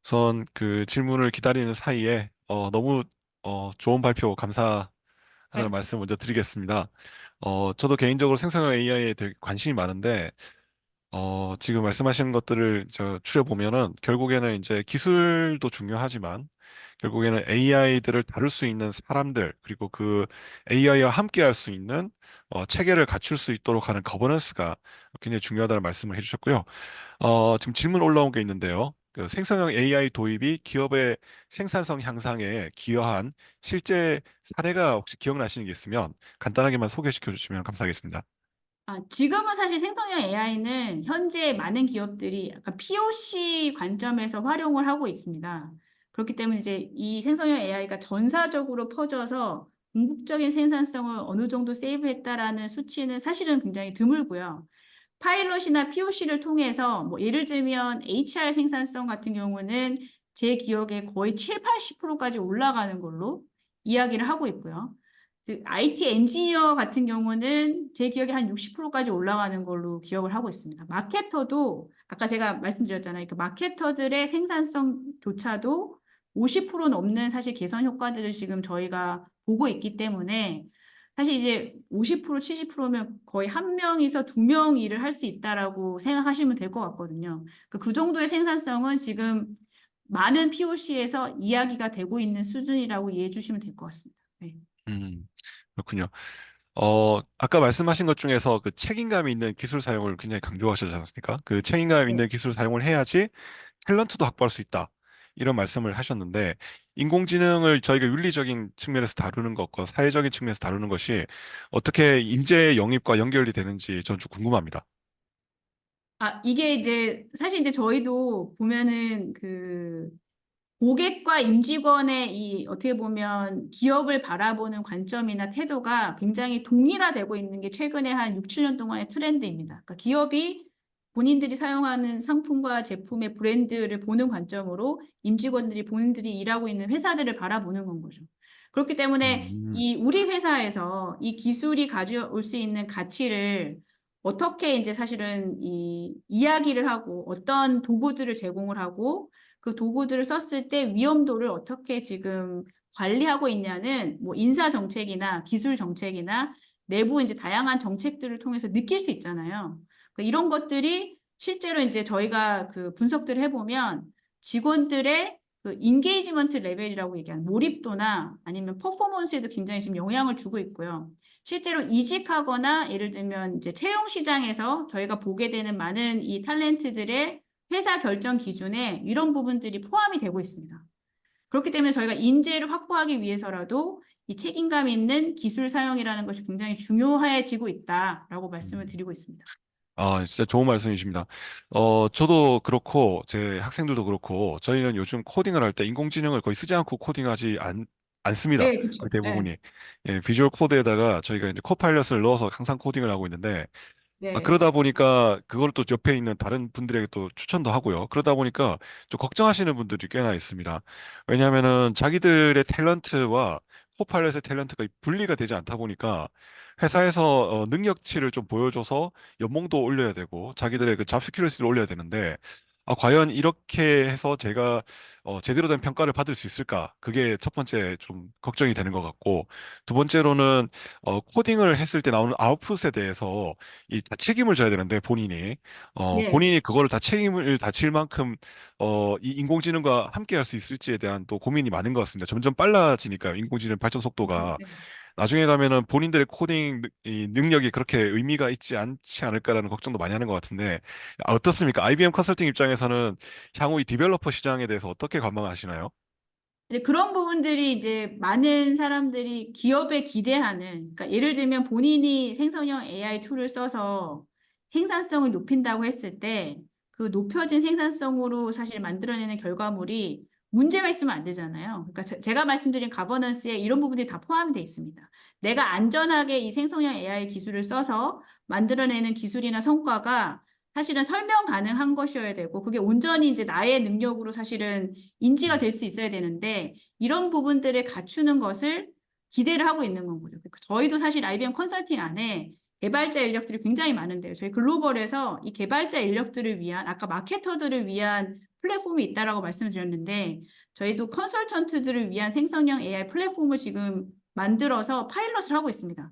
우선 그 질문을 기다리는 사이에 너무 좋은 발표 감사하다는 네. 말씀 먼저 드리겠습니다. 저도 개인적으로 생성형 AI에 되게 관심이 많은데 지금 말씀하신 것들을 저 추려보면은 결국에는 이제 기술도 중요하지만 결국에는 AI들을 다룰 수 있는 사람들 그리고 그 AI와 함께 할 수 있는 체계를 갖출 수 있도록 하는 거버넌스가 굉장히 중요하다는 말씀을 해주셨고요. 지금 질문 올라온 게 있는데요. 그 생성형 AI 도입이 기업의 생산성 향상에 기여한 실제 사례가 혹시 기억나시는 게 있으면 간단하게만 소개시켜 주시면 감사하겠습니다. 지금은 사실 생성형 AI는 현재 많은 기업들이 약간 POC 관점에서 활용을 하고 있습니다. 그렇기 때문에 이제 이 생성형 AI가 전사적으로 퍼져서 궁극적인 생산성을 어느 정도 세이브했다라는 수치는 사실은 굉장히 드물고요. 파일럿이나 POC를 통해서 뭐 예를 들면 HR 생산성 같은 경우는 제 기억에 거의 7, 80%까지 올라가는 걸로 이야기를 하고 있고요. 그 IT 엔지니어 같은 경우는 제 기억에 한 60%까지 올라가는 걸로 기억을 하고 있습니다. 마케터도 아까 제가 말씀드렸잖아요. 그 마케터들의 생산성조차도 50% 넘는 사실 개선 효과들을 지금 저희가 보고 있기 때문에 사실 이제 50%, 70%면 거의 한 명에서 두 명 일을 할 수 있다라고 생각하시면 될 것 같거든요. 그 정도의 생산성은 지금 많은 POC에서 이야기가 되고 있는 수준이라고 이해해 주시면 될 것 같습니다. 네. 그렇군요. 아까 말씀하신 것 중에서 그 책임감 있는 기술 사용을 굉장히 강조하셨지 않습니까? 그 책임감 네. 있는 기술 사용을 해야지 탤런트도 확보할 수 있다. 이런 말씀을 하셨는데, 인공지능을 저희가 윤리적인 측면에서 다루는 것과 사회적인 측면에서 다루는 것이 어떻게 인재 영입과 연결이 되는지 전 좀 궁금합니다. 이게 이제 사실 이제 저희도 보면은 고객과 임직원의 이 어떻게 보면 기업을 바라보는 관점이나 태도가 굉장히 동일화되고 있는 게 최근에 한 6, 7년 동안의 트렌드입니다. 그러니까 기업이 본인들이 사용하는 상품과 제품의 브랜드를 보는 관점으로 임직원들이 본인들이 일하고 있는 회사들을 바라보는 건 거죠. 그렇기 때문에 음, 이 우리 회사에서 이 기술이 가져올 수 있는 가치를 어떻게 이제 사실은 이 이야기를 하고 어떤 도구들을 제공을 하고 그 도구들을 썼을 때 위험도를 어떻게 지금 관리하고 있냐는 뭐 인사 정책이나 기술 정책이나 내부 이제 다양한 정책들을 통해서 느낄 수 있잖아요. 이런 것들이 실제로 이제 저희가 그 분석들을 해보면 직원들의 그 인게이지먼트 레벨이라고 얘기하는 몰입도나 아니면 퍼포먼스에도 굉장히 지금 영향을 주고 있고요. 실제로 이직하거나 예를 들면 이제 채용 시장에서 저희가 보게 되는 많은 이 탤런트들의 회사 결정 기준에 이런 부분들이 포함이 되고 있습니다. 그렇기 때문에 저희가 인재를 확보하기 위해서라도 이 책임감 있는 기술 사용이라는 것이 굉장히 중요해지고 있다라고 말씀을 음. 드리고 있습니다. 진짜 좋은 말씀이십니다. 저도 그렇고, 제 학생들도 그렇고, 저희는 요즘 코딩을 할 때 인공지능을 거의 쓰지 않고 코딩하지 않습니다. 네, 그렇죠. 거의 네, 대부분이. 예, 비주얼 코드에다가 저희가 이제 코파일럿을 넣어서 항상 코딩을 하고 있는데, 네, 그러다 보니까 그걸 또 옆에 있는 다른 분들에게 또 추천도 하고요. 그러다 보니까 좀 걱정하시는 분들이 꽤나 있습니다. 왜냐하면은 자기들의 탤런트와 코파일럿의 탤런트가 분리가 되지 않다 보니까 회사에서 능력치를 좀 보여줘서 연봉도 올려야 되고 자기들의 그 잡 스큐리티를 올려야 되는데 과연 이렇게 해서 제가 제대로 된 평가를 받을 수 있을까? 그게 첫 번째 좀 걱정이 되는 것 같고 두 번째로는 코딩을 했을 때 나오는 아웃풋에 대해서 다 책임을 져야 되는데 본인이 네, 본인이 그거를 다 책임을 다 질 만큼 이 인공지능과 함께 할 수 있을지에 대한 또 고민이 많은 것 같습니다. 점점 빨라지니까요. 인공지능 발전 그렇죠. 속도가 네. 나중에 가면은 본인들의 코딩 이 능력이 그렇게 의미가 있지 않지 않을까라는 걱정도 많이 하는 것 같은데 어떻습니까? IBM 컨설팅 입장에서는 향후 이 디벨로퍼 시장에 대해서 어떻게 관망하시나요? 근데 그런 부분들이 이제 많은 사람들이 기업에 기대하는, 그러니까 예를 들면 본인이 생성형 AI 툴을 써서 생산성을 높인다고 했을 때 그 높여진 생산성으로 사실 만들어내는 결과물이 문제가 있으면 안 되잖아요. 그러니까 제가 말씀드린 가버넌스에 이런 부분들이 다 포함되어 있습니다. 내가 안전하게 이 생성형 AI 기술을 써서 만들어내는 기술이나 성과가 사실은 설명 가능한 것이어야 되고, 그게 온전히 이제 나의 능력으로 사실은 인지가 될 수 있어야 되는데, 이런 부분들을 갖추는 것을 기대를 하고 있는 건 거죠. 저희도 사실 IBM 컨설팅 안에 개발자 인력들이 굉장히 많은데요. 저희 글로벌에서 이 개발자 인력들을 위한, 아까 마케터들을 위한 플랫폼이 있다라고 말씀을 드렸는데, 저희도 컨설턴트들을 위한 생성형 AI 플랫폼을 지금 만들어서 파일럿을 하고 있습니다.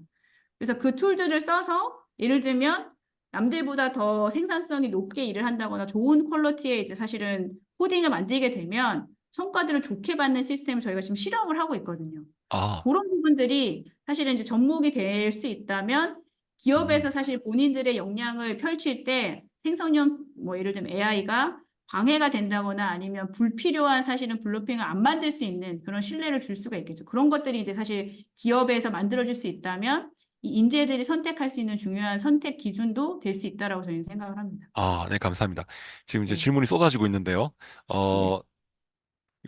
그래서 그 툴들을 써서 예를 들면 남들보다 더 생산성이 높게 일을 한다거나 좋은 퀄리티의 이제 사실은 코딩을 만들게 되면 성과들을 좋게 받는 시스템을 저희가 지금 실험을 하고 있거든요. 아, 그런 부분들이 사실은 이제 접목이 될 수 있다면 기업에서 음, 사실 본인들의 역량을 펼칠 때 생성형 뭐 예를 들면 AI가 방해가 된다거나 아니면 불필요한 사실은 블로핑을 안 만들 수 있는 그런 신뢰를 줄 수가 있겠죠. 그런 것들이 이제 사실 기업에서 만들어질 수 있다면 이 인재들이 선택할 수 있는 중요한 선택 기준도 될 수 있다라고 저희는 생각을 합니다. 네, 감사합니다. 지금 이제 네, 질문이 쏟아지고 있는데요. 네. 어,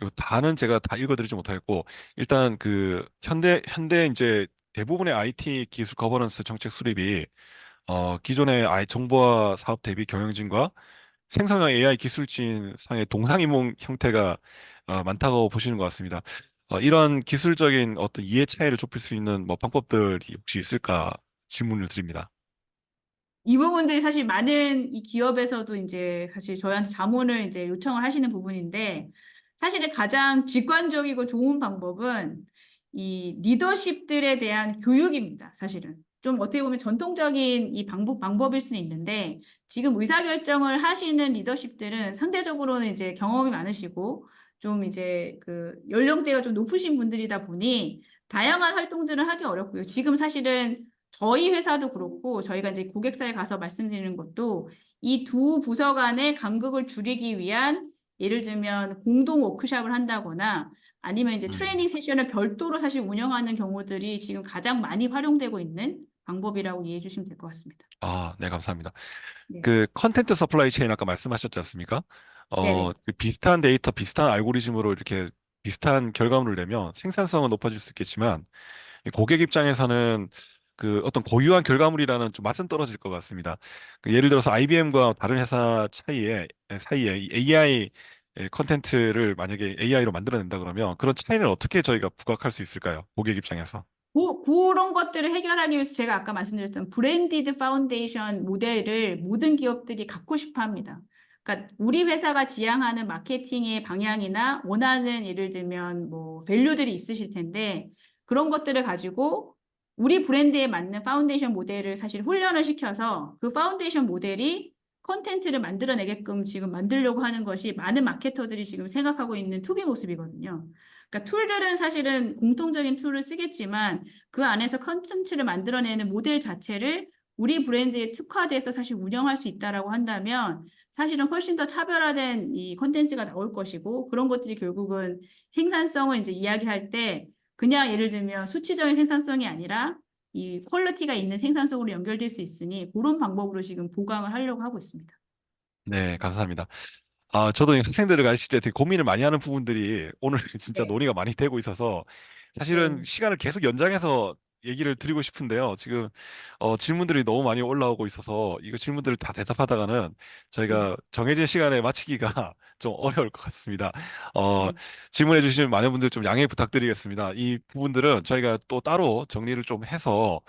요 다는 제가 다 읽어드리지 못하겠고, 일단 그 현대 이제 대부분의 IT 기술 거버넌스 정책 수립이 기존의 정보화 사업 대비 경영진과 생성형 AI 기술진 상의 동상이몽 형태가 많다고 보시는 것 같습니다. 이런 기술적인 어떤 이해 차이를 좁힐 수 있는 뭐 방법들이 혹시 있을까 질문을 드립니다. 이 부분들이 사실 많은 이 기업에서도 이제 사실 저희한테 자문을 이제 요청을 하시는 부분인데 사실은 가장 직관적이고 좋은 방법은 이 리더십들에 대한 교육입니다. 사실은. 좀 어떻게 보면 전통적인 이 방법일 수는 있는데 지금 의사결정을 하시는 리더십들은 상대적으로는 이제 경험이 많으시고 좀 이제 그 연령대가 좀 높으신 분들이다 보니 다양한 활동들을 하기 어렵고요. 지금 사실은 저희 회사도 그렇고 저희가 이제 고객사에 가서 말씀드리는 것도 이 두 부서 간의 간극을 줄이기 위한 예를 들면 공동 워크숍을 한다거나 아니면 이제 음. 트레이닝 세션을 별도로 사실 운영하는 경우들이 지금 가장 많이 활용되고 있는 방법이라고 이해해 주시면 될 것 같습니다. 네, 감사합니다. 네. 그 컨텐트 서플라이 체인 아까 말씀하셨지 않습니까? 네네. 그 비슷한 데이터, 비슷한 알고리즘으로 이렇게 비슷한 결과물을 내면 생산성은 높아질 수 있겠지만 이 고객 입장에서는 그 어떤 고유한 결과물이라는 좀 맛은 떨어질 것 같습니다. 그 예를 들어서 IBM과 다른 회사 사이에 이 AI 컨텐츠를 만약에 AI로 만들어낸다 그러면 그런 차이는 어떻게 저희가 부각할 수 있을까요? 고객 입장에서. 그런 것들을 해결하기 위해서 제가 아까 말씀드렸던 브랜디드 파운데이션 모델을 모든 기업들이 갖고 싶어 합니다. 그러니까 우리 회사가 지향하는 마케팅의 방향이나 원하는 예를 들면 뭐 밸류들이 있으실 텐데 그런 것들을 가지고 우리 브랜드에 맞는 파운데이션 모델을 사실 훈련을 시켜서 그 파운데이션 모델이 컨텐츠를 만들어내게끔 지금 만들려고 하는 것이 많은 마케터들이 지금 생각하고 있는 투비 모습이거든요. 그러니까 툴들은 사실은 공통적인 툴을 쓰겠지만 그 안에서 컨텐츠를 만들어내는 모델 자체를 우리 브랜드에 특화돼서 사실 운영할 수 있다라고 한다면 사실은 훨씬 더 차별화된 이 컨텐츠가 나올 것이고 그런 것들이 결국은 생산성을 이제 이야기할 때 그냥 예를 들면 수치적인 생산성이 아니라 이 퀄리티가 있는 생산성으로 연결될 수 있으니 그런 방법으로 지금 보강을 하려고 하고 있습니다. 네, 감사합니다. 저도 이 학생들을 가르칠 때 되게 고민을 많이 하는 부분들이 오늘 진짜 네, 논의가 많이 되고 있어서 사실은 네, 시간을 계속 연장해서 얘기를 드리고 싶은데요. 지금 질문들이 너무 많이 올라오고 있어서 이거 질문들을 다 대답하다가는 네, 저희가 정해진 시간에 마치기가 좀 어려울 것 같습니다. 어, 네, 질문해 주신 많은 분들 좀 양해 부탁드리겠습니다. 이 부분들은 저희가 또 따로 정리를 좀 해서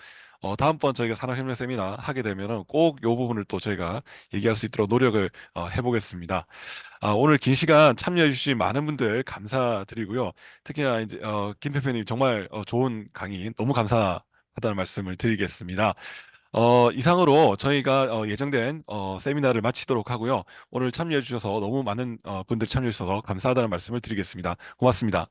다음번 저희가 산업혁명 세미나 하게 되면은 꼭 이 부분을 또 저희가 얘기할 수 있도록 노력을 해보겠습니다. 오늘 긴 시간 참여해주신 많은 분들 감사드리고요. 특히나 이제 김 대표님 정말 좋은 강의 너무 감사하다는 말씀을 드리겠습니다. 이상으로 저희가 예정된 세미나를 마치도록 하고요. 오늘 참여해주셔서 너무 많은 분들 참여해주셔서 감사하다는 말씀을 드리겠습니다. 고맙습니다.